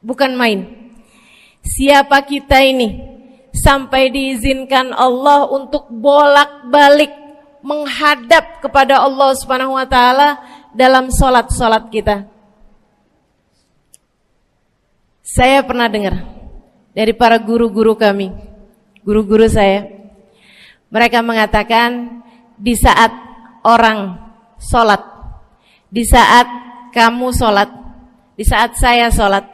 Bukan main. Siapa kita ini sampai diizinkan Allah untuk bolak-balik menghadap kepada Allah Subhanahu wa taala dalam salat-salat kita. Saya pernah dengar dari para guru-guru kami, guru-guru saya, mereka mengatakan di saat orang sholat, di saat kamu sholat, di saat saya sholat,